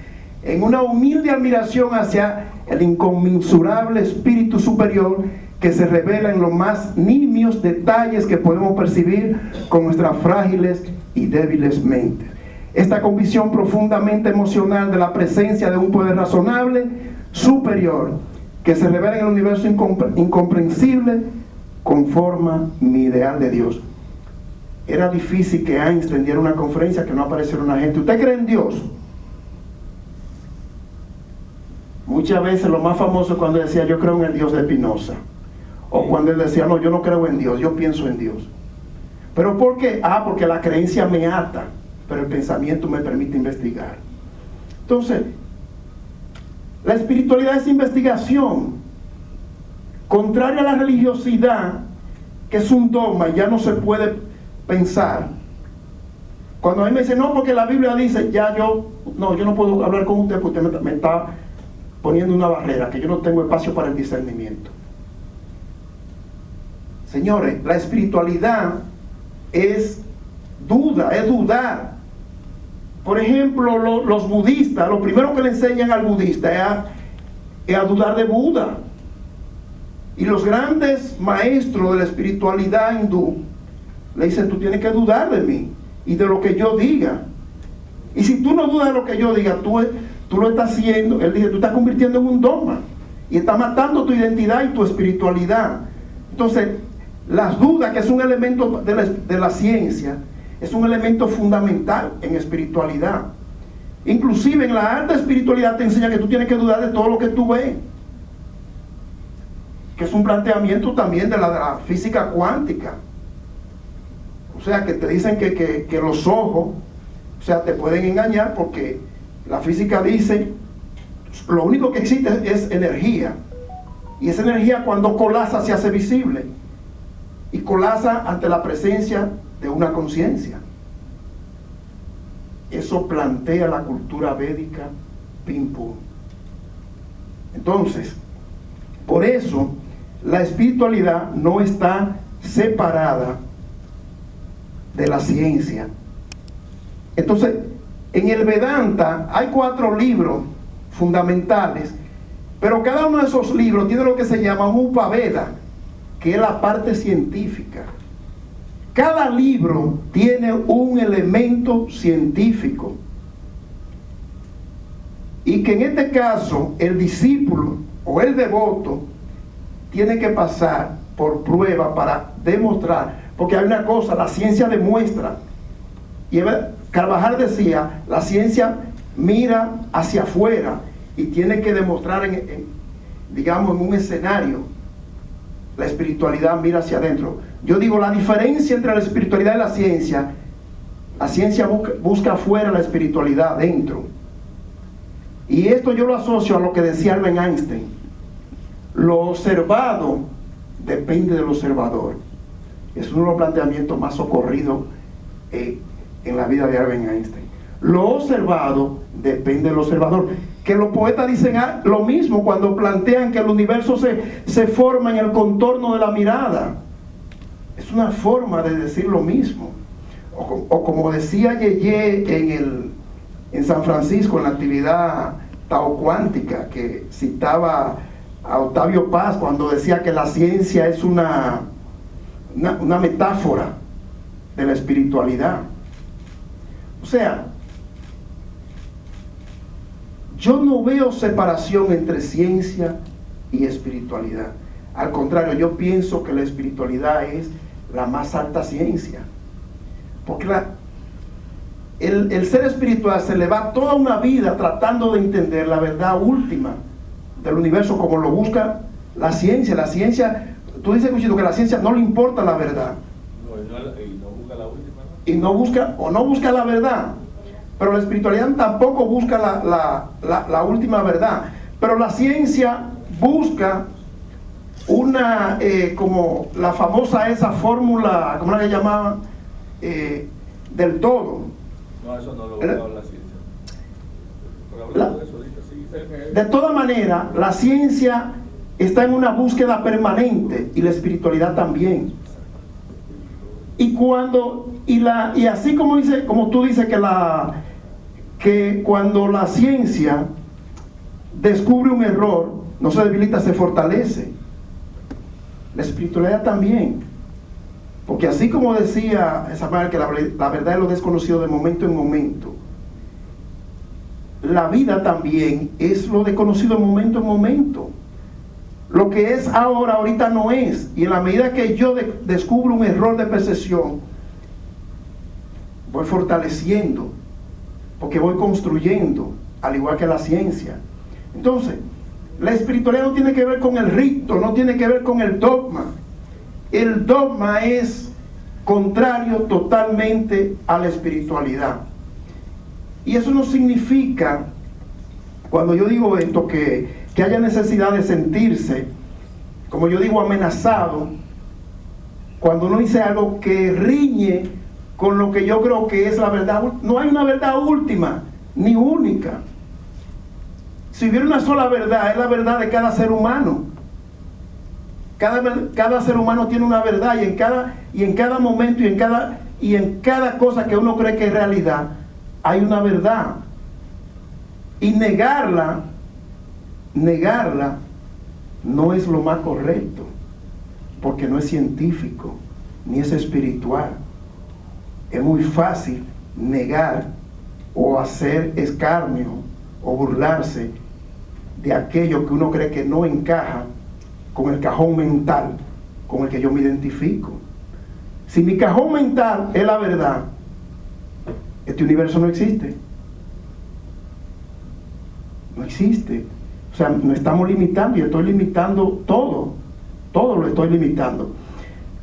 en una humilde admiración hacia el inconmensurable espíritu superior que se revela en los más nimios detalles que podemos percibir con nuestras frágiles y débiles mentes. Esta convicción profundamente emocional de la presencia de un poder razonable superior que se revela en el universo incomprensible conforma mi ideal de Dios. Era difícil que Einstein diera una conferencia que no apareciera una gente. ¿Usted cree en Dios? Muchas veces lo más famoso es cuando decía: yo creo en el Dios de Spinoza. O cuando él decía: no, yo no creo en Dios, yo pienso en Dios. ¿Pero por qué? Porque la creencia me ata, pero el pensamiento me permite investigar. Entonces, la espiritualidad es investigación. Contrario a la religiosidad, que es un dogma y ya no se puede pensar. Cuando a mí me dicen: no, porque la Biblia dice, yo no puedo hablar con usted porque usted me está poniendo una barrera, que yo no tengo espacio para el discernimiento. Señores, la espiritualidad es duda, es dudar. Por ejemplo, los budistas, lo primero que le enseñan al budista es a dudar de Buda. Y los grandes maestros de la espiritualidad hindú le dicen: tú tienes que dudar de mí y de lo que yo diga. Y si tú no dudas de lo que yo diga, tú lo estás haciendo, él dice, tú estás convirtiendo en un dogma y estás matando tu identidad y tu espiritualidad. Entonces, las dudas, que es un elemento de la ciencia, es un elemento fundamental en espiritualidad. Inclusive en la alta espiritualidad te enseña que tú tienes que dudar de todo lo que tú ves, que es un planteamiento también de la física cuántica. O sea, que te dicen que los ojos, o sea, te pueden engañar, porque la física dice: lo único que existe es energía, y esa energía cuando colapsa se hace visible, y colapsa ante la presencia de una conciencia. Eso plantea la cultura védica, pim pum. Entonces, por eso la espiritualidad no está separada de la ciencia. Entonces, en el Vedanta hay 4 libros fundamentales, pero cada uno de esos libros tiene lo que se llama un Upaveda, que es la parte científica. Cada libro tiene un elemento científico, y que en este caso el discípulo o el devoto tiene que pasar por prueba para demostrar, porque hay una cosa: la ciencia demuestra, y Carvajal decía, la ciencia mira hacia afuera y tiene que demostrar digamos, en un escenario. La espiritualidad mira hacia adentro. Yo digo, la diferencia entre la espiritualidad y la ciencia busca afuera, la espiritualidad adentro. Y esto yo lo asocio a lo que decía Albert Einstein: lo observado depende del observador. Es uno de los planteamientos más socorridos en la vida de Albert Einstein. Lo observado depende del observador. Que los poetas dicen lo mismo cuando plantean que el universo se forma en el contorno de la mirada. Es una forma de decir lo mismo. O como decía Yeye en San Francisco, en la actividad taocuántica, que citaba a Octavio Paz cuando decía que la ciencia es una metáfora de la espiritualidad. O sea, yo no veo separación entre ciencia y espiritualidad. Al contrario, yo pienso que la espiritualidad es la más alta ciencia. Porque el ser espiritual se le va toda una vida tratando de entender la verdad última del universo, como lo busca la ciencia. La ciencia, tú dices, Cuchito, que la ciencia no le importa la verdad. Y no busca la última, ¿no? Y no busca la verdad. Pero la espiritualidad tampoco busca la última verdad. Pero la ciencia busca como la famosa esa fórmula, ¿cómo la que llamaban? Del todo. No, eso no lo busca la ciencia. Pero hablando de eso ahorita, sí. De toda manera, la ciencia está en una búsqueda permanente, y la espiritualidad también. Y así como tú dices que cuando la ciencia descubre un error, no se debilita, se fortalece. La espiritualidad también. Porque así como decía esa madre que la verdad es lo desconocido de momento en momento, la vida también es lo desconocido de momento en momento. Lo que es ahora, ahorita no es. Y en la medida que yo descubro un error de percepción, voy fortaleciendo, porque voy construyendo, al igual que la ciencia. Entonces, la espiritualidad no tiene que ver con el rito, no tiene que ver con el dogma. El dogma es contrario totalmente a la espiritualidad. Y eso no significa, cuando yo digo esto, que haya necesidad de sentirse, como yo digo, amenazado, cuando uno dice algo que riñe con lo que yo creo que es la verdad. No hay una verdad última, ni única. Si hubiera una sola verdad, es la verdad de cada ser humano. Cada ser humano tiene una verdad, y en cada momento y en cada cosa que uno cree que es realidad, hay una verdad. Y negarla no es lo más correcto, porque no es científico, ni es espiritual. Es muy fácil negar o hacer escarnio o burlarse de aquello que uno cree que no encaja con el cajón mental con el que yo me identifico. Si mi cajón mental es la verdad, este universo no existe. No existe. O sea, nos estamos limitando, y estoy limitando todo lo estoy limitando.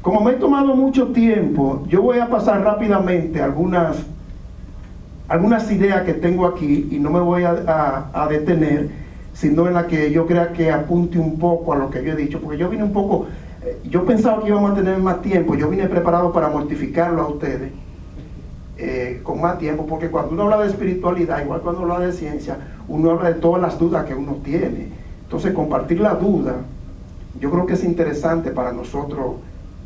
Como me he tomado mucho tiempo, yo voy a pasar rápidamente algunas ideas que tengo aquí, y no me voy a detener, sino en la que yo crea que apunte un poco a lo que yo he dicho, porque yo vine un poco, yo pensaba que íbamos a tener más tiempo, yo vine preparado para mortificarlo a ustedes con más tiempo, porque cuando uno habla de espiritualidad, igual cuando uno habla de ciencia, uno habla de todas las dudas que uno tiene. Entonces, compartir la duda, yo creo que es interesante para nosotros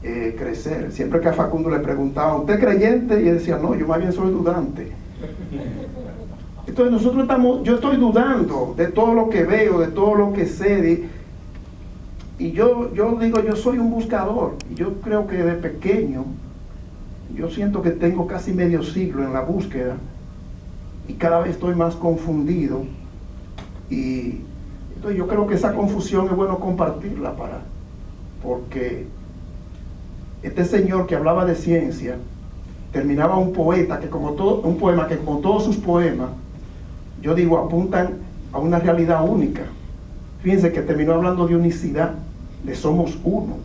crecer. Siempre que a Facundo le preguntaba, ¿usted es creyente? Y él decía, no, yo más bien soy dudante. Entonces yo estoy dudando de todo lo que veo, de todo lo que sé, y yo digo, yo soy un buscador, y yo creo que de pequeño, yo siento que tengo casi medio siglo en la búsqueda, y cada vez estoy más confundido, y entonces yo creo que esa confusión es bueno compartirla porque este señor que hablaba de ciencia terminaba un poema que como todos sus poemas, yo digo, apuntan a una realidad única. Fíjense que terminó hablando de unicidad, de somos uno,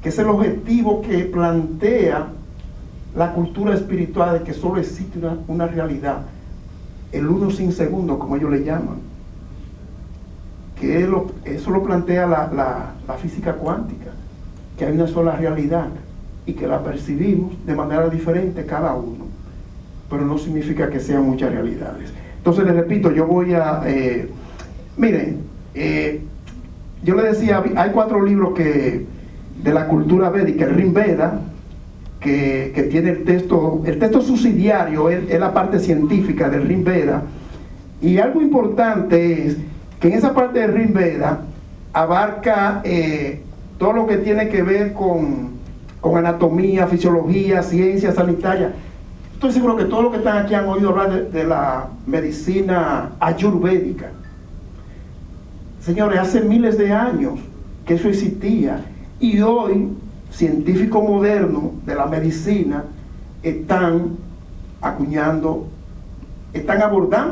que es el objetivo que plantea la cultura espiritual, de que solo existe una realidad, el uno sin segundo, como ellos le llaman, que eso lo plantea la física cuántica, que hay una sola realidad y que la percibimos de manera diferente cada uno, pero no significa que sean muchas realidades. Entonces, les repito, yo voy a miren, yo le decía, hay 4 libros de la cultura védica, el Rig Veda, que tiene el texto subsidiario, es la parte científica del Rig Veda, y algo importante es que en esa parte del Rig Veda abarca todo lo que tiene que ver con anatomía, fisiología, ciencia sanitaria. Estoy seguro que todos los que están aquí han oído hablar de la medicina ayurvédica. Señores, hace miles de años que eso existía, y hoy científicos modernos de la medicina están abordando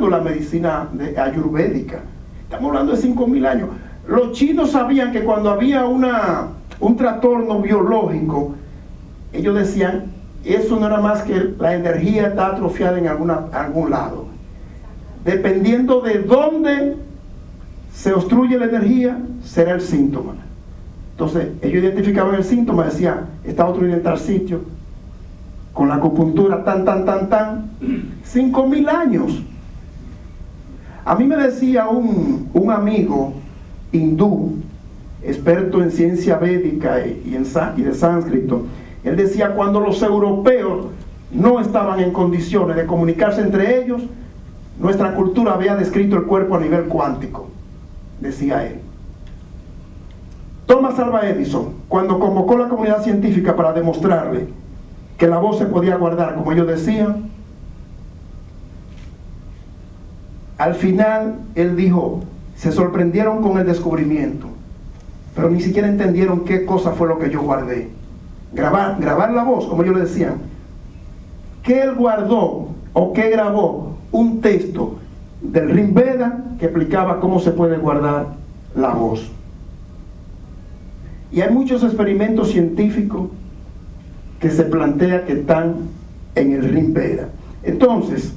la medicina ayurvédica. Estamos hablando de 5.000 años. Los chinos sabían que cuando había un trastorno biológico, ellos decían, eso no era más que la energía está atrofiada en algún lado. Dependiendo de dónde se obstruye la energía, será el síntoma. Entonces, ellos identificaban el síntoma, decían, está obstruido en tal sitio, con la acupuntura, tan. 5.000 años. A mí me decía un amigo hindú, experto en ciencia védica y de sánscrito, Él decía, cuando los europeos no estaban en condiciones de comunicarse entre ellos, nuestra cultura había descrito el cuerpo a nivel cuántico, decía él. Thomas Alva Edison, cuando convocó a la comunidad científica para demostrarle que la voz se podía guardar, como ellos decían, al final él dijo, se sorprendieron con el descubrimiento, pero ni siquiera entendieron qué cosa fue lo que yo guardé. Grabar la voz, como ellos le decían. Que él guardó o que grabó un texto del Rig Veda que explicaba cómo se puede guardar la voz. Y hay muchos experimentos científicos que se plantea que están en el Rig Veda. Entonces,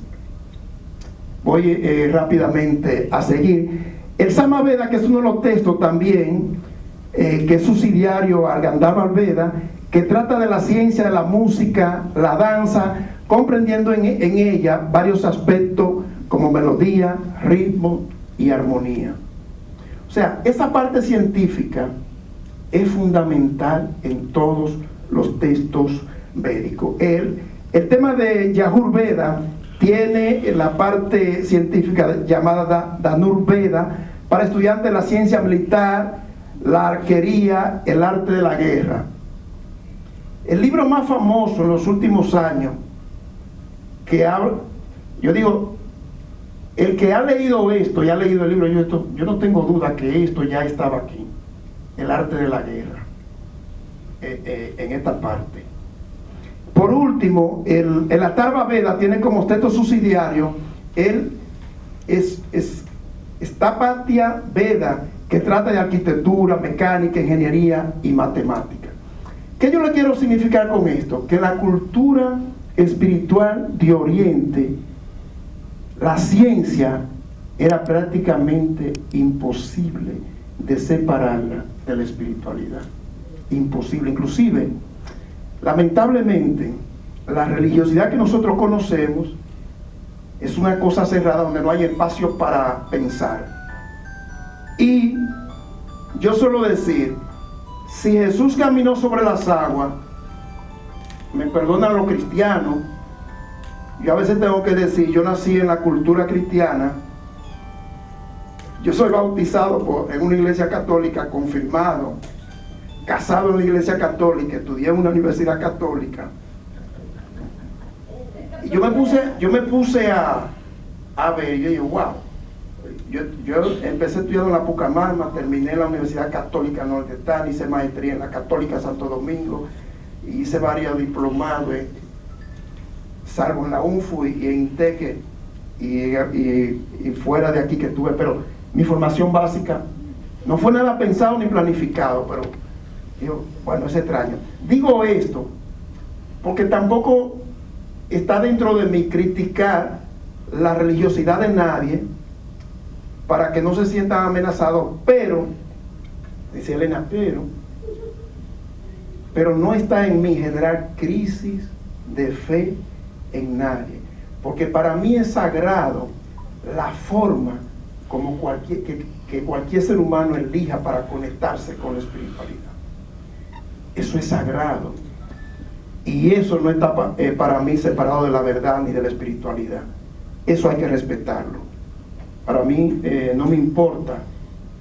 voy rápidamente a seguir. El Samaveda, que es uno de los textos también, que es subsidiario al Gandharva Veda, que trata de la ciencia de la música, la danza, comprendiendo en ella varios aspectos como melodía, ritmo y armonía. O sea, esa parte científica es fundamental en todos los textos védicos. El tema de Yajurveda tiene la parte científica llamada Dhanurveda para estudiantes de la ciencia militar, la arquería, el arte de la guerra. El libro más famoso en los últimos años que habla, yo digo, el que ha leído esto y ha leído el libro, yo no tengo duda que esto ya estaba aquí, el arte de la guerra, en esta parte. Por último, el Atharva Veda tiene como texto subsidiario el Sthapatya Veda, que trata de arquitectura, mecánica, ingeniería y matemática. ¿Qué yo le quiero significar con esto? Que la cultura espiritual de Oriente, la ciencia, era prácticamente imposible de separarla de la espiritualidad. Imposible. Inclusive, lamentablemente, la religiosidad que nosotros conocemos es una cosa cerrada donde no hay espacio para pensar. Y yo suelo decir, si Jesús caminó sobre las aguas, me perdonan los cristianos, yo a veces tengo que decir, yo nací en la cultura cristiana, yo soy bautizado en una iglesia católica, confirmado, casado en la iglesia católica, estudié en una universidad católica. Y yo me puse a ver, y yo digo, wow. Yo empecé estudiando en la Pucamalma, terminé en la Universidad Católica Nordestán, hice maestría en la Católica Santo Domingo, hice varios diplomados, salvo en la UNFU y en INTEC y fuera de aquí que tuve, pero mi formación básica no fue nada pensado ni planificado, pero yo, bueno, es extraño. Digo esto porque tampoco está dentro de mí criticar la religiosidad de nadie para que no se sientan amenazados, pero, dice Elena, pero no está en mí generar crisis de fe en nadie, porque para mí es sagrado la forma como que cualquier ser humano elija para conectarse con la espiritualidad. Eso es sagrado, y eso no está para mí separado de la verdad ni de la espiritualidad. Eso hay que respetarlo. Para mí no me importa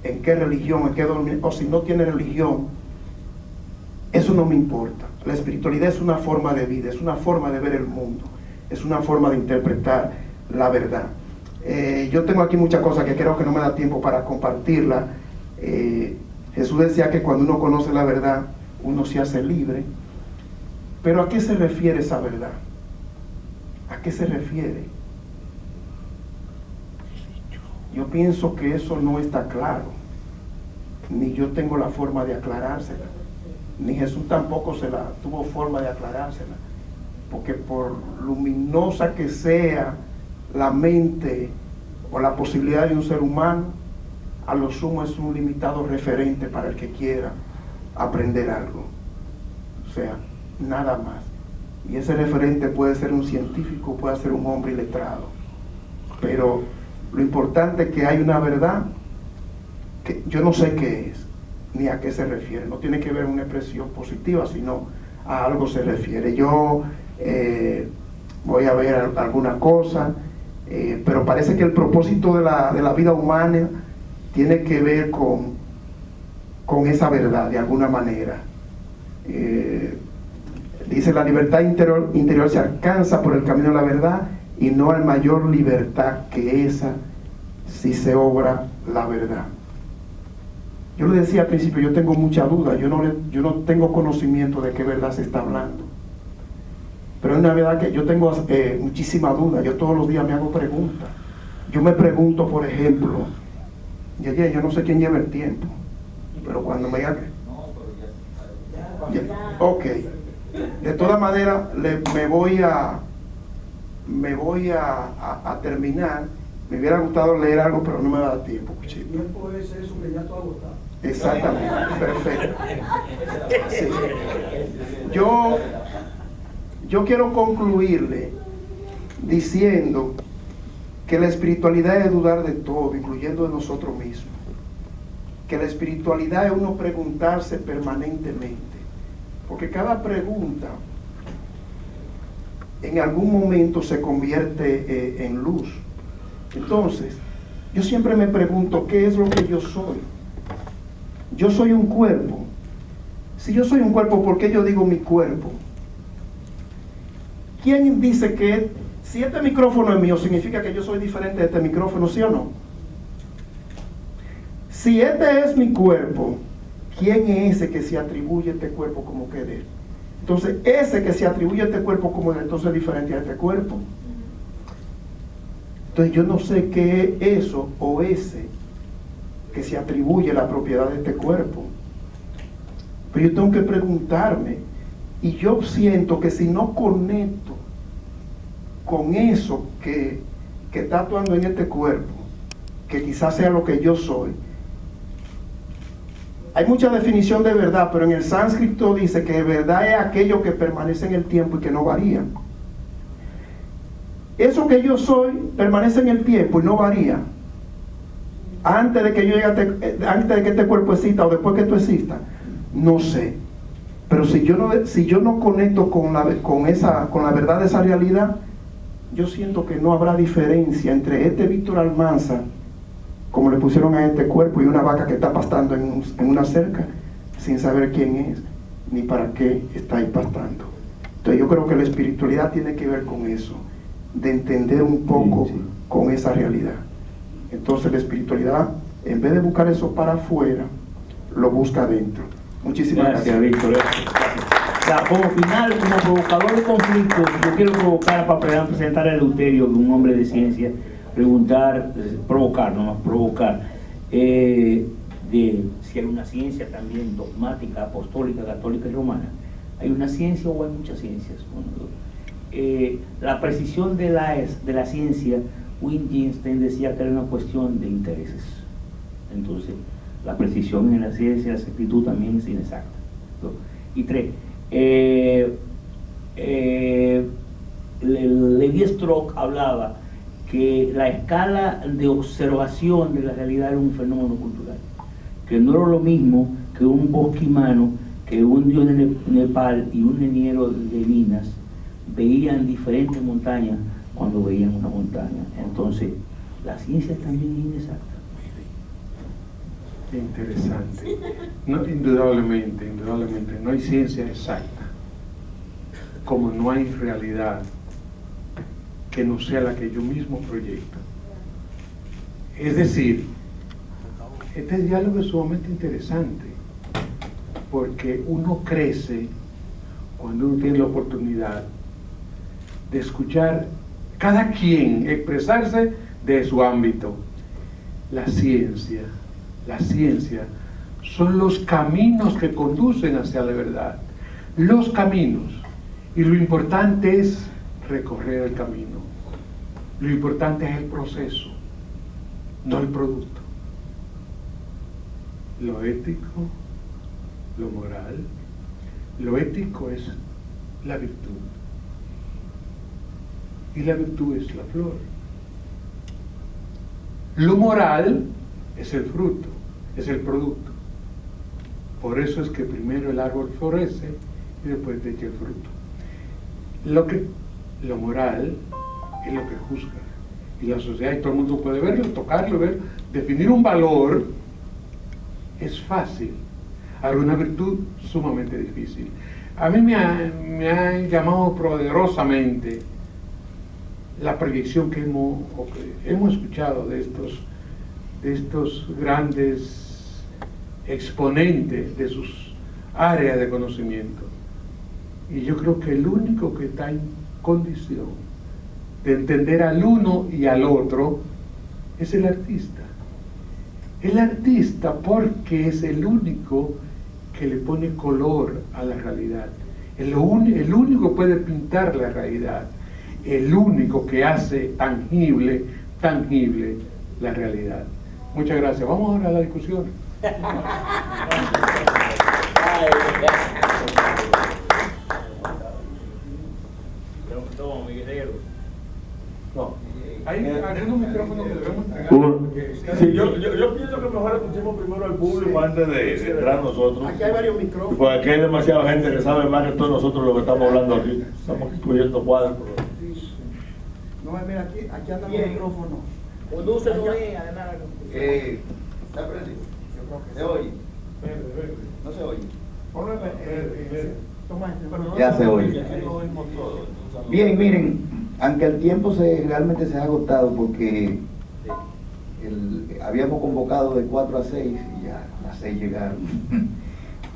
en qué religión, en qué o si no tiene religión, eso no me importa. La espiritualidad es una forma de vida, es una forma de ver el mundo, es una forma de interpretar la verdad. Yo tengo aquí muchas cosas que creo que no me da tiempo para compartirla. Jesús decía que cuando uno conoce la verdad, uno se hace libre. Pero ¿a qué se refiere esa verdad? ¿A qué se refiere? Yo pienso que eso no está claro, ni yo tengo la forma de aclarársela, ni Jesús tampoco tuvo forma de aclarársela, porque por luminosa que sea la mente o la posibilidad de un ser humano, a lo sumo es un limitado referente para el que quiera aprender algo, o sea, nada más. Y ese referente puede ser un científico, puede ser un hombre iletrado, pero lo importante es que hay una verdad que yo no sé qué es, ni a qué se refiere. No tiene que ver una expresión positiva, sino a algo se refiere. Yo voy a ver alguna cosa, pero parece que el propósito de la vida humana tiene que ver con esa verdad, de alguna manera. Dice, la libertad interior se alcanza por el camino de la verdad, y no hay mayor libertad que esa si se obra la verdad. Yo le decía al principio, yo tengo mucha duda, yo no tengo conocimiento de qué verdad se está hablando. Pero es una verdad que yo tengo muchísima duda. Yo todos los días me hago preguntas. Yo me pregunto, por ejemplo, yo no sé quién lleva el tiempo, pero cuando me diga ok, de todas maneras me voy a terminar. Me hubiera gustado leer algo, pero no me da tiempo. El tiempo es eso que ya tú has agotado. Exactamente, perfecto. Sí. Yo quiero concluirle diciendo que la espiritualidad es dudar de todo, incluyendo de nosotros mismos. Que la espiritualidad es uno preguntarse permanentemente, porque cada pregunta en algún momento se convierte en luz. Entonces, yo siempre me pregunto, ¿qué es lo que yo soy? Yo soy un cuerpo. Si yo soy un cuerpo, ¿por qué yo digo mi cuerpo? ¿Quién dice que si este micrófono es mío, significa que yo soy diferente de este micrófono, sí o no? Si este es mi cuerpo, ¿quién es ese que se atribuye este cuerpo como que de él? Entonces, ese que se atribuye este cuerpo como de él, entonces es diferente a este cuerpo. Entonces, yo no sé qué es eso o ese que se atribuye la propiedad de este cuerpo. Pero yo tengo que preguntarme, y yo siento que si no conecto con eso que está actuando en este cuerpo, que quizás sea lo que yo soy. Hay mucha definición de verdad, pero en el sánscrito dice que verdad es aquello que permanece en el tiempo y que no varía. Eso que yo soy permanece en el tiempo y no varía. Antes de que yo llegue antes de que este cuerpo exista o después que esto exista, no sé. Pero si yo no conecto con la verdad de esa realidad, yo siento que no habrá diferencia entre este Víctor Almanza, como le pusieron a este cuerpo, y una vaca que está pastando en una cerca, sin saber quién es, ni para qué está ahí pastando. Entonces yo creo que la espiritualidad tiene que ver con eso, de entender un poco con esa realidad. Entonces la espiritualidad, en vez de buscar eso para afuera, lo busca adentro. Muchísimas gracias. Víctor. O sea, como final, como provocador de conflictos, yo quiero provocar para presentar a Eleuterio, un hombre de ciencia, provocar, de si hay una ciencia también dogmática, apostólica, católica y romana. ¿Hay una ciencia o hay muchas ciencias? Bueno, la precisión de la ciencia, Wittgenstein decía que era una cuestión de intereses. Entonces, la precisión en la ciencia, la exactitud también es inexacta, ¿no? Y 3, Levi-Strauss hablaba que la escala de observación de la realidad era un fenómeno cultural, que no era lo mismo que un bosquimano, que un dios de Nepal y un ingeniero de minas veían diferentes montañas cuando veían una montaña. Entonces, la ciencia también es inexacta. Interesante. No, indudablemente, no hay ciencia exacta, como no hay realidad que no sea la que yo mismo proyecto. Es decir, este diálogo es sumamente interesante, porque uno crece cuando uno tiene la oportunidad de escuchar cada quien expresarse de su ámbito. La ciencia son los caminos que conducen hacia la verdad, los caminos, y lo importante es recorrer el camino. Lo importante es el proceso, no el producto. Lo ético, lo moral, lo ético es la virtud, y la virtud es la flor. Lo moral es el fruto, es el producto. Por eso es que primero el árbol florece y después te echa el fruto. Lo moral es lo que juzga. Y la sociedad, y todo el mundo puede verlo, tocarlo, ver, definir un valor es fácil. Ahora, una virtud sumamente difícil. A mí me ha llamado poderosamente la proyección que hemos escuchado de estos grandes exponentes de sus áreas de conocimiento. Y yo creo que el único que está en condición de entender al uno y al otro es el artista. El artista, porque es el único que le pone color a la realidad. El único que puede pintar la realidad. El único que hace tangible la realidad. Muchas gracias. Vamos ahora a la discusión. Toma, mi guerrero. No. Hay algunos micrófonos que debemos entregar. Sí, yo pienso que mejor escuchemos primero al público antes de entrar nosotros. Aquí hay varios micrófonos. Porque aquí hay demasiada gente que sabe más que todos nosotros lo que estamos hablando aquí. Estamos incluyendo cuadros. No, mira, aquí andan los Bien. micrófonos. Conduce, no es, además. ¿Está prendido? ¿Se oye? ¿No se oye? Ya se oye. Bien, miren, aunque el tiempo realmente se ha agotado porque habíamos convocado de 4 a 6 y ya las 6 llegaron.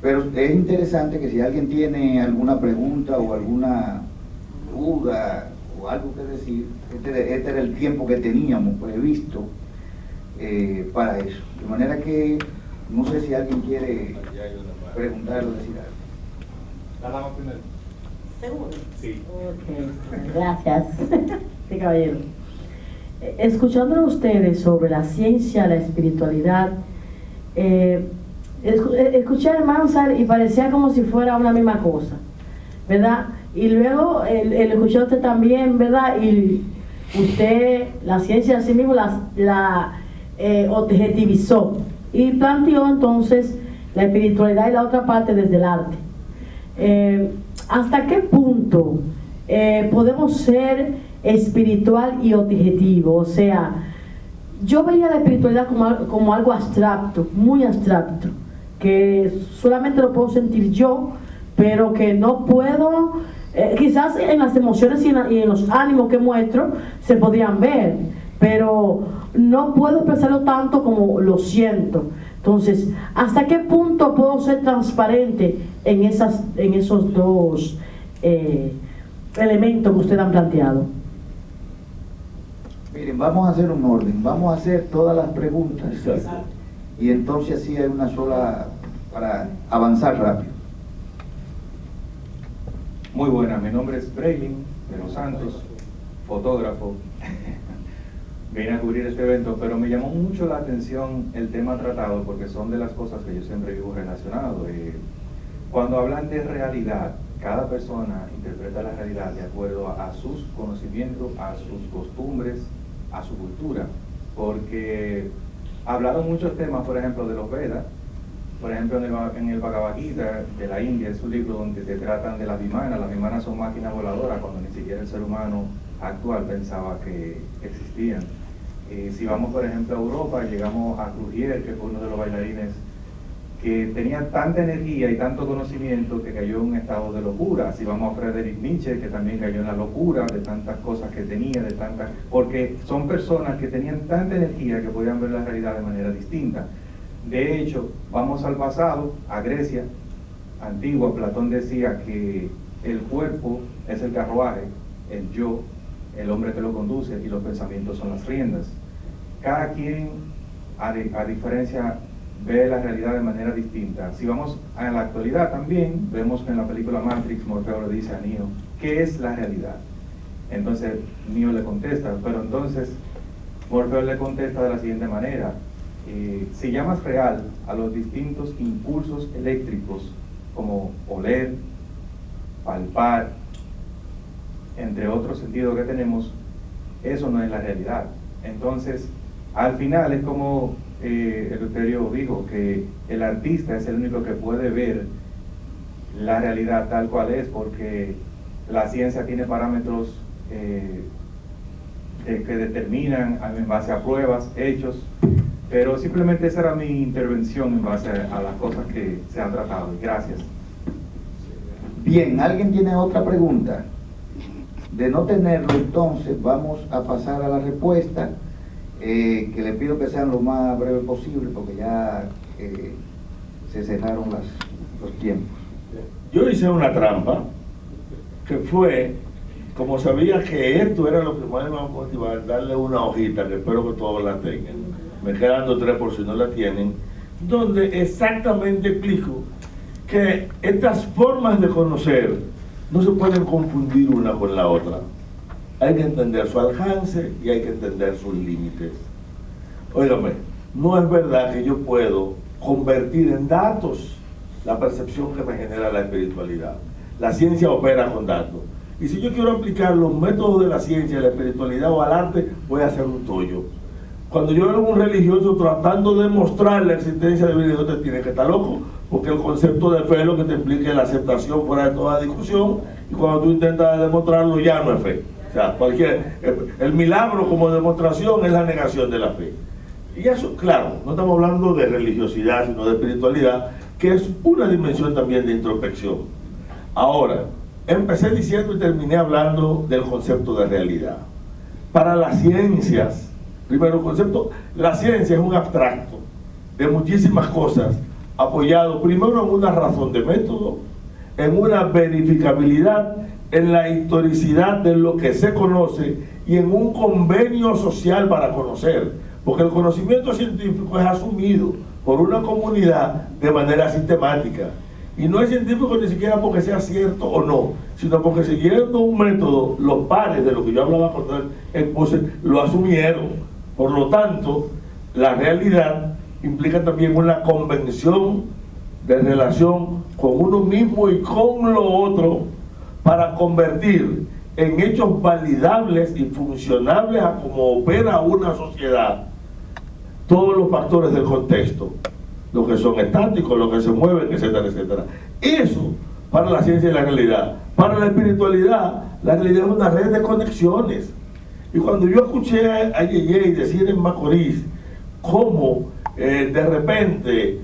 Pero es interesante que si alguien tiene alguna pregunta o alguna duda o algo que decir, este era el tiempo que teníamos previsto para eso. De manera que no sé si alguien quiere preguntar o decir algo. La dama primero. ¿Seguro? Sí. Ok, gracias. Sí, caballero. Escuchando a ustedes sobre la ciencia, la espiritualidad, escuché a Mansell y parecía como si fuera una misma cosa, ¿verdad? Y luego el escuché a usted también, ¿verdad? Y usted, la ciencia así mismo la objetivizó y planteó entonces la espiritualidad y la otra parte desde el arte. ¿Hasta qué punto podemos ser espiritual y objetivo? O sea, yo veía la espiritualidad como algo abstracto, muy abstracto, que solamente lo puedo sentir yo, pero que no puedo, quizás en las emociones y en los ánimos que muestro se podrían ver, pero no puedo expresarlo tanto como lo siento. Entonces, ¿hasta qué punto puedo ser transparente en esos dos elementos que ustedes han planteado? Miren, vamos a hacer un orden, vamos a hacer todas las preguntas y entonces así hay una sola para avanzar rápido. Muy buena, mi nombre es Breilin de los Santos, fotógrafo. Vine a cubrir este evento, pero me llamó mucho la atención el tema tratado porque son de las cosas que yo siempre vivo relacionado. Cuando hablan de realidad, cada persona interpreta la realidad de acuerdo a sus conocimientos, a sus costumbres, a su cultura, porque hablaron muchos temas, por ejemplo, de los Vedas, por ejemplo, en el Bhagavad Gita de la India, es un libro donde te tratan de las vimanas son máquinas voladoras, cuando ni siquiera el ser humano actual pensaba que existían. Si vamos, por ejemplo, a Europa, llegamos a Crugier, que fue uno de los bailarines que tenía tanta energía y tanto conocimiento que cayó en un estado de locura. Si vamos a Friedrich Nietzsche, que también cayó en la locura de tantas cosas que tenía, porque son personas que tenían tanta energía que podían ver la realidad de manera distinta. De hecho, vamos al pasado, a Grecia antigua. Platón decía que el cuerpo es el carruaje, el yo, el hombre que lo conduce, y los pensamientos son las riendas. Cada quien, a diferencia, ve la realidad de manera distinta. Si vamos a la actualidad también, vemos que en la película Matrix, Morfeo le dice a Neo, ¿qué es la realidad? Entonces Neo le contesta, pero entonces Morfeo le contesta de la siguiente manera: si llamas real a los distintos impulsos eléctricos como oler, palpar, entre otros sentidos que tenemos, eso no es la realidad. Entonces, al final es como Eleuterio dijo, que el artista es el único que puede ver la realidad tal cual es, porque la ciencia tiene parámetros que determinan en base a pruebas, hechos, pero simplemente esa era mi intervención en base a las cosas que se han tratado. Gracias. Bien, ¿alguien tiene otra pregunta? De no tenerlo, entonces vamos a pasar a la respuesta, que le pido que sean lo más breve posible, porque ya se cerraron los tiempos. Yo hice una trampa, que fue, como sabía que esto era lo que más me iba a motivar, darle una hojita, que espero que todos la tengan, me quedan 3 por si no la tienen, donde exactamente explico que estas formas de conocer no se pueden confundir una con la otra. Hay que entender su alcance y hay que entender sus límites. Óigame, no es verdad que yo puedo convertir en datos la percepción que me genera la espiritualidad. La ciencia opera con datos. Y si yo quiero aplicar los métodos de la ciencia, la espiritualidad o al arte, voy a hacer un tollo. Cuando yo veo a un religioso tratando de mostrar la existencia de Dios, te tiene que estar loco, porque el concepto de fe es lo que te implica la aceptación fuera de toda discusión, y cuando tú intentas demostrarlo ya no es fe. O sea, el milagro como demostración es la negación de la fe. Y eso, claro, no estamos hablando de religiosidad, sino de espiritualidad, que es una dimensión también de introspección. Ahora, empecé diciendo y terminé hablando del concepto de realidad. Para las ciencias, primero concepto, la ciencia es un abstracto de muchísimas cosas, apoyado primero en una razón de método, en una verificabilidad, en la historicidad de lo que se conoce y en un convenio social para conocer, porque el conocimiento científico es asumido por una comunidad de manera sistemática, y no es científico ni siquiera porque sea cierto o no, sino porque siguiendo un método, los pares de lo que yo hablaba con él expuse, lo asumieron. Por lo tanto, la realidad implica también una convención de relación con uno mismo y con lo otro para convertir en hechos validables y funcionables a cómo opera una sociedad todos los factores del contexto, los que son estáticos, los que se mueven, etcétera, etcétera. Eso para la ciencia y la realidad. Para la espiritualidad, la realidad es una red de conexiones. Y cuando yo escuché a Yeye decir en Macorís cómo de repente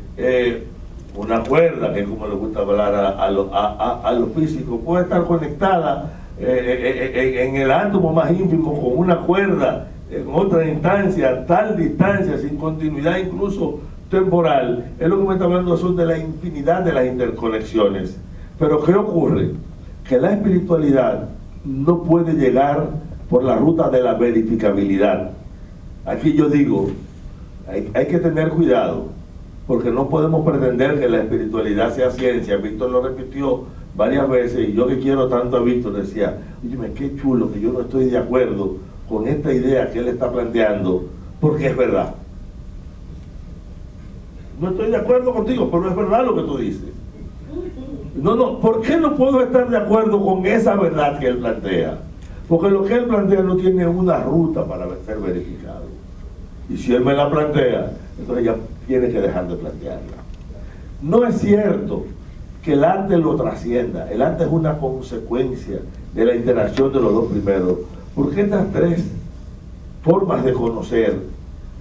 una cuerda, que es como le gusta hablar a los físicos, puede estar conectada en el átomo más ínfimo con una cuerda en otra instancia, tal distancia, sin continuidad incluso temporal, es lo que me está hablando son de la infinidad de las interconexiones. Pero ¿qué ocurre? Que la espiritualidad no puede llegar por la ruta de la verificabilidad. Aquí yo digo, hay que tener cuidado, porque no podemos pretender que la espiritualidad sea ciencia. Víctor lo repitió varias veces, y yo que quiero tanto a Víctor decía, oye, qué chulo que yo no estoy de acuerdo con esta idea que él está planteando, porque es verdad. No estoy de acuerdo contigo, pero es verdad lo que tú dices. No, ¿por qué no puedo estar de acuerdo con esa verdad que él plantea? Porque lo que él plantea no tiene una ruta para ser verificado. Y si él me la plantea, entonces ya tiene que dejar de plantearla. No es cierto que el arte lo trascienda. El arte es una consecuencia de la interacción de los dos primeros. Porque estas 3 formas de conocer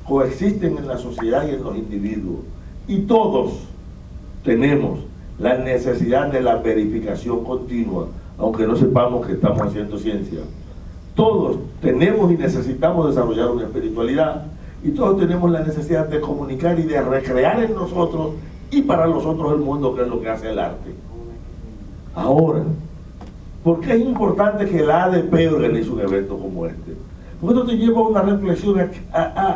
coexisten en la sociedad y en los individuos. Y todos tenemos la necesidad de la verificación continua, aunque no sepamos que estamos haciendo ciencia. Todos tenemos y necesitamos desarrollar una espiritualidad, y todos tenemos la necesidad de comunicar y de recrear en nosotros y para los otros el mundo, que es lo que hace el arte. Ahora, ¿por qué es importante que la ADP organice un evento como este? Porque esto te lleva a una reflexión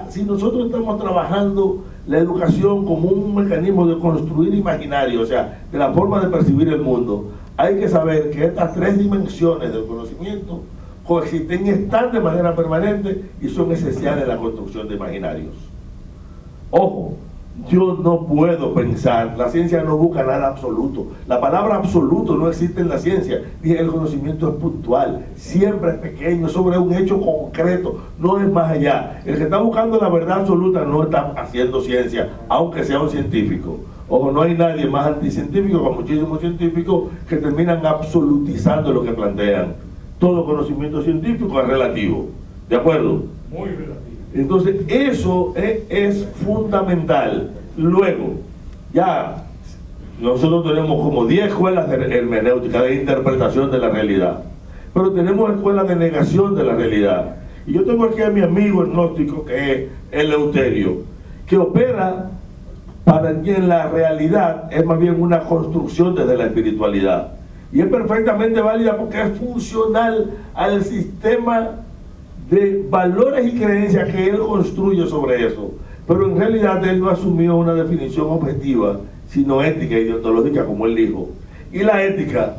si nosotros estamos trabajando la educación como un mecanismo de construir imaginario, o sea, de la forma de percibir el mundo, hay que saber que estas 3 dimensiones del conocimiento coexisten y están de manera permanente y son esenciales en la construcción de imaginarios. Ojo, yo no puedo pensar, la ciencia no busca nada absoluto. La palabra absoluto no existe en la ciencia. Dije, el conocimiento es puntual, siempre es pequeño, sobre un hecho concreto, no es más allá. El que está buscando la verdad absoluta no está haciendo ciencia, aunque sea un científico. Ojo, no hay nadie más anticientífico que muchísimos científicos que terminan absolutizando lo que plantean. Todo conocimiento científico es relativo, ¿de acuerdo? Muy relativo. Entonces, eso es fundamental. Luego, ya nosotros tenemos como 10 escuelas de hermenéutica, de interpretación de la realidad, pero tenemos escuelas de negación de la realidad. Y yo tengo aquí a mi amigo agnóstico, que es Eleuterio, que opera para quien la realidad es más bien una construcción desde la espiritualidad. Y es perfectamente válida porque es funcional al sistema de valores y creencias que él construye sobre eso. Pero en realidad él no asumió una definición objetiva, sino ética y deontológica, como él dijo. Y la ética,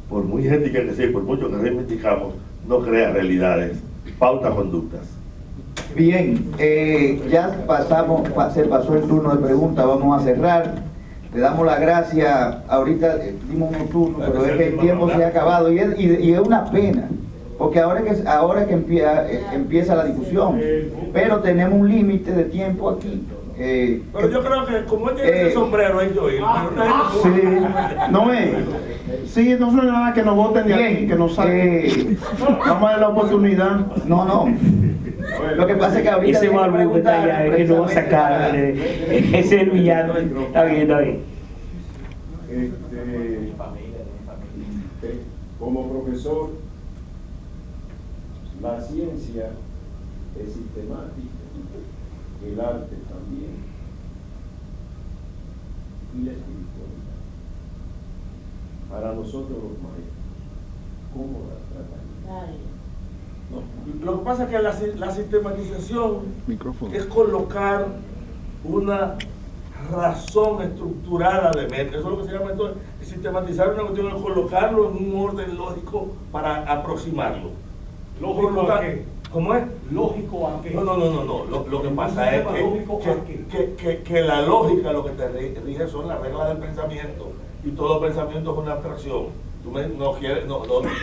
por muy ética que sea y por mucho que reivindicamos, no crea realidades, pauta conductas. Bien, ya se pasó el turno de preguntas, vamos a cerrar. Le damos las gracias, ahorita dimos un turno, pero es que el tiempo se ha acabado y es una pena, porque ahora que empieza la discusión, pero tenemos un límite de tiempo aquí. Pero yo creo que como él tiene ese sombrero hay que oír. Sí, no es. Sí, no es nada que nos voten de aquí, que nos saquen. Vamos a dar la oportunidad. No. Lo que pasa es que ahorita ese barbudo que está allá es que no va a sacar. Ese es el villano. Está bien. Como profesor, la ciencia es sistemática, el arte también, y la espiritualidad. Para nosotros los maestros, ¿cómo la tratamos? No, lo que pasa es que la sistematización es colocar una razón estructurada de mente. Eso es lo que se llama entonces sistematizar una cuestión, es colocarlo en un orden lógico para aproximarlo. ¿Lógico a qué? ¿Cómo es? ¿Lógico a qué? No. Lo que pasa es que la lógica lo que te rige son las reglas del pensamiento, y todo pensamiento es una abstracción.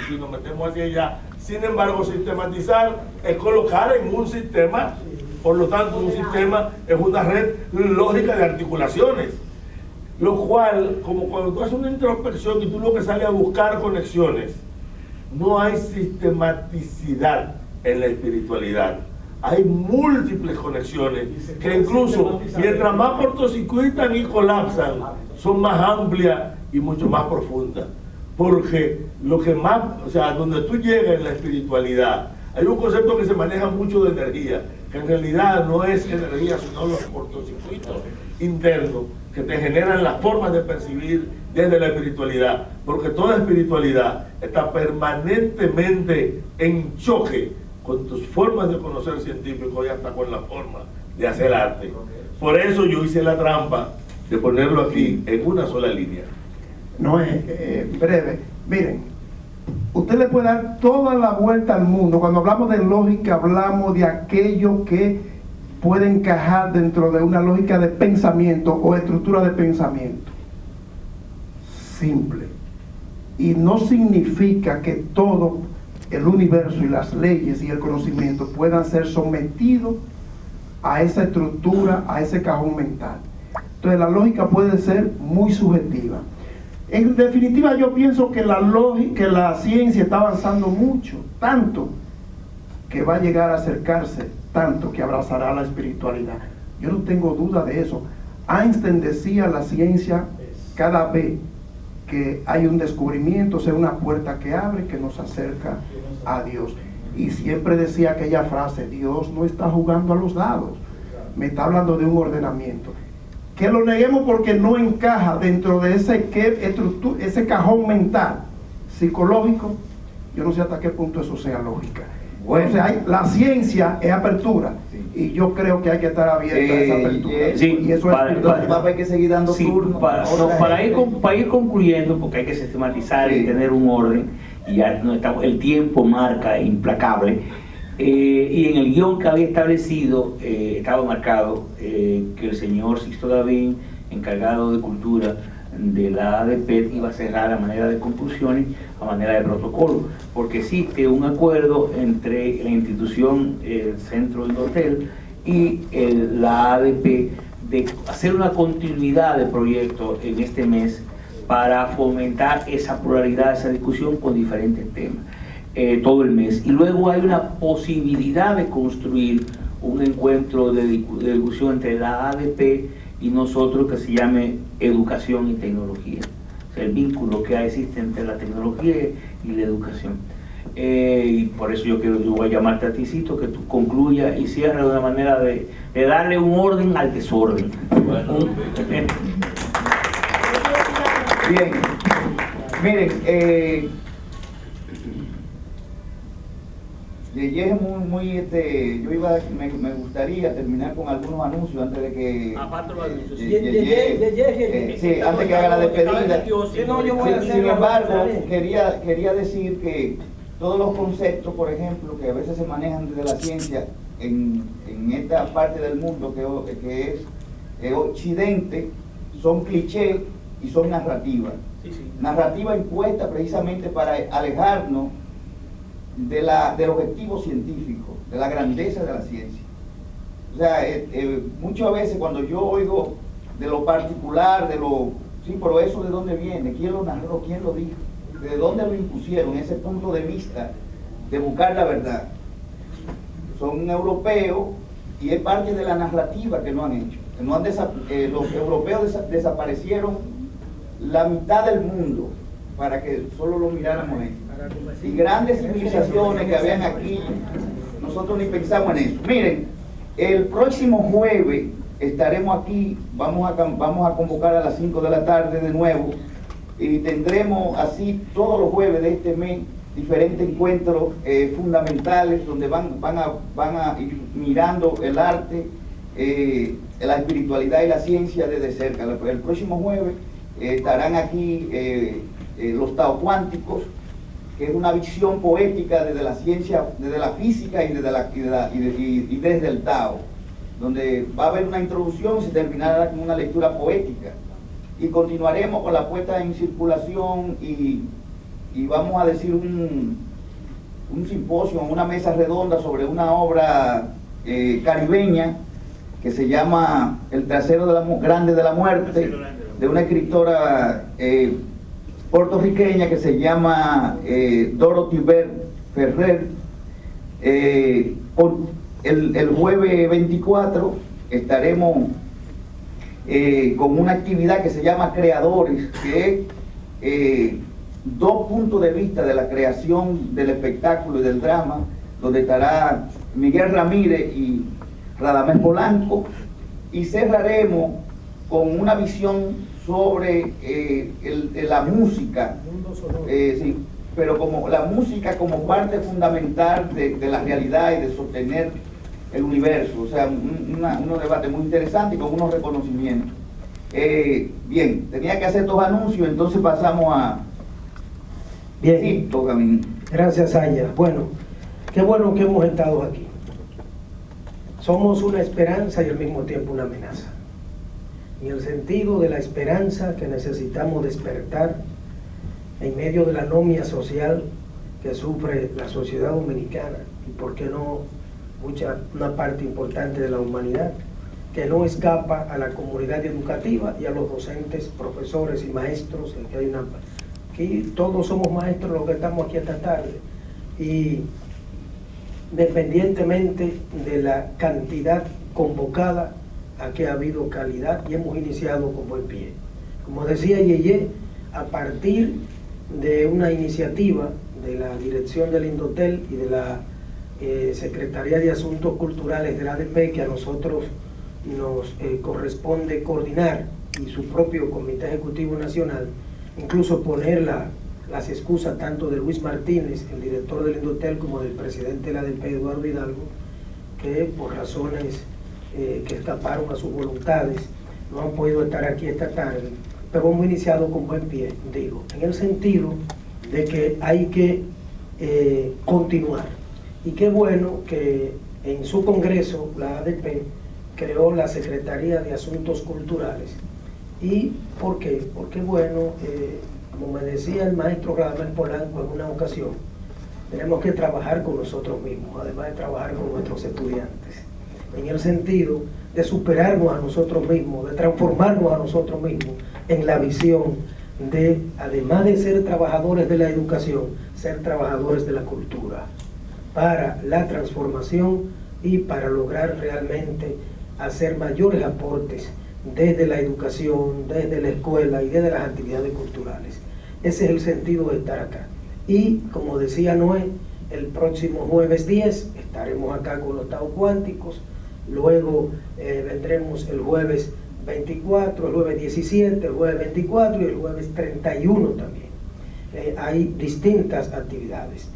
Si nos metemos hacia allá. Sin embargo, sistematizar es colocar en un sistema, por lo tanto, un sistema es una red lógica de articulaciones. Lo cual, como cuando tú haces una introspección y tú lo que sales a buscar conexiones, no hay sistematicidad en la espiritualidad. Hay múltiples conexiones que incluso mientras más cortocircuitan y colapsan, son más amplias y mucho más profundas. Porque lo que más, o sea, donde tú llegas en la espiritualidad, hay un concepto que se maneja mucho de energía, que en realidad no es energía, sino los cortocircuitos internos que te generan las formas de percibir desde la espiritualidad, porque toda espiritualidad está permanentemente en choque con tus formas de conocer científico y hasta con la forma de hacer arte. Por eso yo hice la trampa de ponerlo aquí en una sola línea. No es breve. Miren, usted le puede dar toda la vuelta al mundo. Cuando hablamos de lógica, hablamos de aquello que puede encajar dentro de una lógica de pensamiento o estructura de pensamiento. Simple. Y no significa que todo el universo y las leyes y el conocimiento puedan ser sometidos a esa estructura, a ese cajón mental. Entonces la lógica puede ser muy subjetiva. En definitiva, yo pienso que la ciencia está avanzando mucho, tanto que va a llegar a acercarse, tanto que abrazará la espiritualidad. Yo no tengo duda de eso. Einstein decía, la ciencia cada vez que hay un descubrimiento es una puerta que abre, que nos acerca a Dios. Y siempre decía aquella frase, Dios no está jugando a los dados, me está hablando de un ordenamiento. Que lo neguemos porque no encaja dentro de ese cajón mental, psicológico. Yo no sé hasta qué punto eso sea lógica. Bueno, o sea, la ciencia es apertura, sí, y yo creo que hay que estar abierta a esa apertura. Sí, y eso hay que seguir dando turnos. Para ir concluyendo, porque hay que sistematizar y tener un orden, y ya no estamos, el tiempo marca implacable. Y en el guión que había establecido estaba marcado que el señor Sixto Davín, encargado de cultura de la ADP, iba a cerrar a manera de conclusiones, a manera de protocolo, porque existe un acuerdo entre la institución, el Centro del Hotel y la ADP de hacer una continuidad de proyectos en este mes para fomentar esa pluralidad, esa discusión con diferentes temas, todo el mes. Y luego hay una posibilidad de construir un encuentro de discusión entre la ADP y nosotros que se llame Educación y Tecnología. O sea, el vínculo que existe entre la tecnología y la educación. Y por eso yo voy a llamarte a ti, Cito, que tú concluyas y cierres de una manera de darle un orden al desorden. Bueno. Bien, miren, Yeye es muy, me gustaría terminar con algunos anuncios antes de que aparte los anuncios. sí, antes que haga la despedida. Sin embargo, quería decir que todos los conceptos, por ejemplo, que a veces se manejan desde la ciencia en esta parte del mundo que es Occidente, son clichés y son narrativas. Narrativa impuesta precisamente para alejarnos del objetivo científico, de la grandeza de la ciencia. O sea, muchas veces cuando yo oigo de lo particular, sí, pero eso de dónde viene, quién lo narró, quién lo dijo, de dónde lo impusieron, ese punto de vista de buscar la verdad. Son europeos y es parte de la narrativa que no han hecho. Los europeos desaparecieron la mitad del mundo para que solo lo miráramos ellos. Y grandes civilizaciones que habían aquí, nosotros ni pensamos en eso. Miren, el próximo jueves estaremos aquí, vamos a convocar a las 5 de la tarde de nuevo, y tendremos así todos los jueves de este mes diferentes encuentros fundamentales donde van a ir mirando el arte, la espiritualidad y la ciencia desde cerca. El próximo jueves estarán aquí los Tao cuánticos, que es una visión poética desde la ciencia, desde la física y desde el Tao, donde va a haber una introducción y se terminará con una lectura poética. Y continuaremos con la puesta en circulación y vamos a decir un simposio, una mesa redonda sobre una obra caribeña que se llama El trasero grande de la muerte, de una escritora puertorriqueña que se llama Dorothy Ferrer. El jueves 24 estaremos con una actividad que se llama Creadores, que es dos puntos de vista de la creación del espectáculo y del drama, donde estará Miguel Ramírez y Radamés Polanco, y cerraremos con una visión sobre la música, sí, pero como la música como parte fundamental de la realidad y de sostener el universo. O sea, unos debates muy interesantes y con unos reconocimientos. Bien, tenía que hacer estos anuncios, entonces pasamos a... Bien, sí, toca a mí. Gracias, Aya. Bueno, qué bueno que hemos estado aquí. Somos una esperanza y al mismo tiempo una amenaza. En el sentido de la esperanza que necesitamos despertar en medio de la anomia social que sufre la sociedad dominicana y, por qué no, una parte importante de la humanidad, que no escapa a la comunidad educativa y a los docentes, profesores y maestros. Aquí todos somos maestros los que estamos aquí esta tarde, y independientemente de la cantidad convocada, aquí ha habido calidad y hemos iniciado con buen pie. Como decía Yeye, a partir de una iniciativa de la dirección del Indotel y de la Secretaría de Asuntos Culturales de la ADP, que a nosotros nos corresponde coordinar, y su propio Comité Ejecutivo Nacional, incluso poner las excusas tanto de Luis Martínez, el director del Indotel, como del presidente de la ADP, Eduardo Hidalgo, que por razones que escaparon a sus voluntades no han podido estar aquí esta tarde, pero hemos iniciado con buen pie, digo, en el sentido de que hay que continuar. Y qué bueno que en su congreso la ADP creó la Secretaría de Asuntos Culturales. ¿Y por qué? Porque bueno, como me decía el maestro Radamés Polanco en una ocasión, tenemos que trabajar con nosotros mismos, además de trabajar con nuestros estudiantes. en el sentido de superarnos a nosotros mismos, de transformarnos a nosotros mismos en la visión de, además de ser trabajadores de la educación, ser trabajadores de la cultura, para la transformación y para lograr realmente hacer mayores aportes desde la educación, desde la escuela y desde las actividades culturales. Ese es el sentido de estar acá. Y como decía Noé, el próximo jueves 10 estaremos acá con los Taos Cuánticos, luego vendremos el jueves 24, el jueves 17, el jueves 24 y el jueves 31 también. Hay distintas actividades.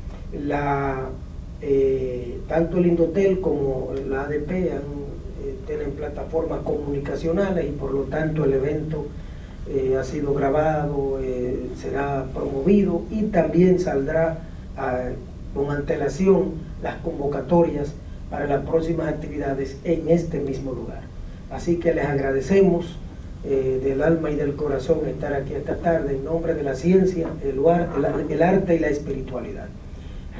Tanto el Indotel como la ADP tienen plataformas comunicacionales y por lo tanto el evento ha sido grabado, será promovido y también saldrá con antelación las convocatorias para las próximas actividades en este mismo lugar. Así que les agradecemos del alma y del corazón estar aquí esta tarde en nombre de la ciencia, el arte y la espiritualidad.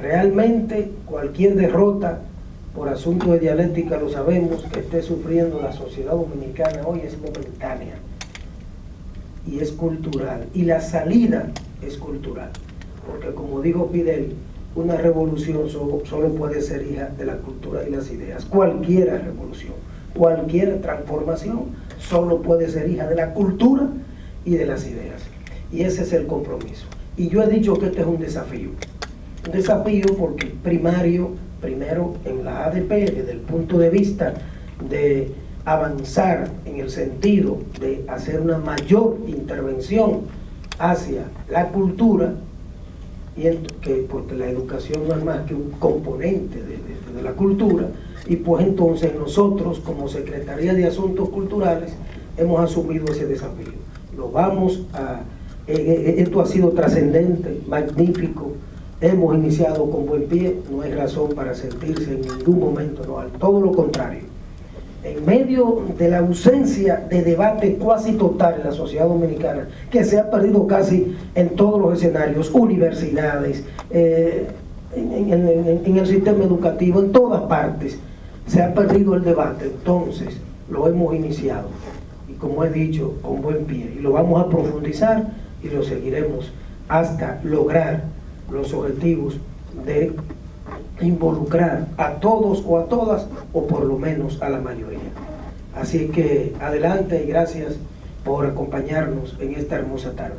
Realmente cualquier derrota por asunto de dialéctica, lo sabemos, que esté sufriendo la sociedad dominicana hoy es momentánea y es cultural, y la salida es cultural, porque como dijo Fidel, una revolución solo puede ser hija de la cultura y las ideas. Cualquier revolución, cualquier transformación solo puede ser hija de la cultura y de las ideas, y ese es el compromiso. Y yo he dicho que este es un desafío porque primero en la ADP, desde el punto de vista de avanzar en el sentido de hacer una mayor intervención hacia la cultura, porque la educación no es más que un componente de la cultura, y pues entonces nosotros como Secretaría de Asuntos Culturales hemos asumido ese desafío. Esto ha sido trascendente, magnífico. Hemos iniciado con buen pie, no hay razón para sentirse en ningún momento mal, todo lo contrario. En medio de la ausencia de debate cuasi total en la sociedad dominicana, que se ha perdido casi en todos los escenarios, universidades, en el sistema educativo, en todas partes, se ha perdido el debate. Entonces, lo hemos iniciado, y como he dicho, con buen pie, y lo vamos a profundizar y lo seguiremos hasta lograr los objetivos de involucrar a todos o a todas, o por lo menos a la mayoría. Así que adelante y gracias por acompañarnos en esta hermosa tarde.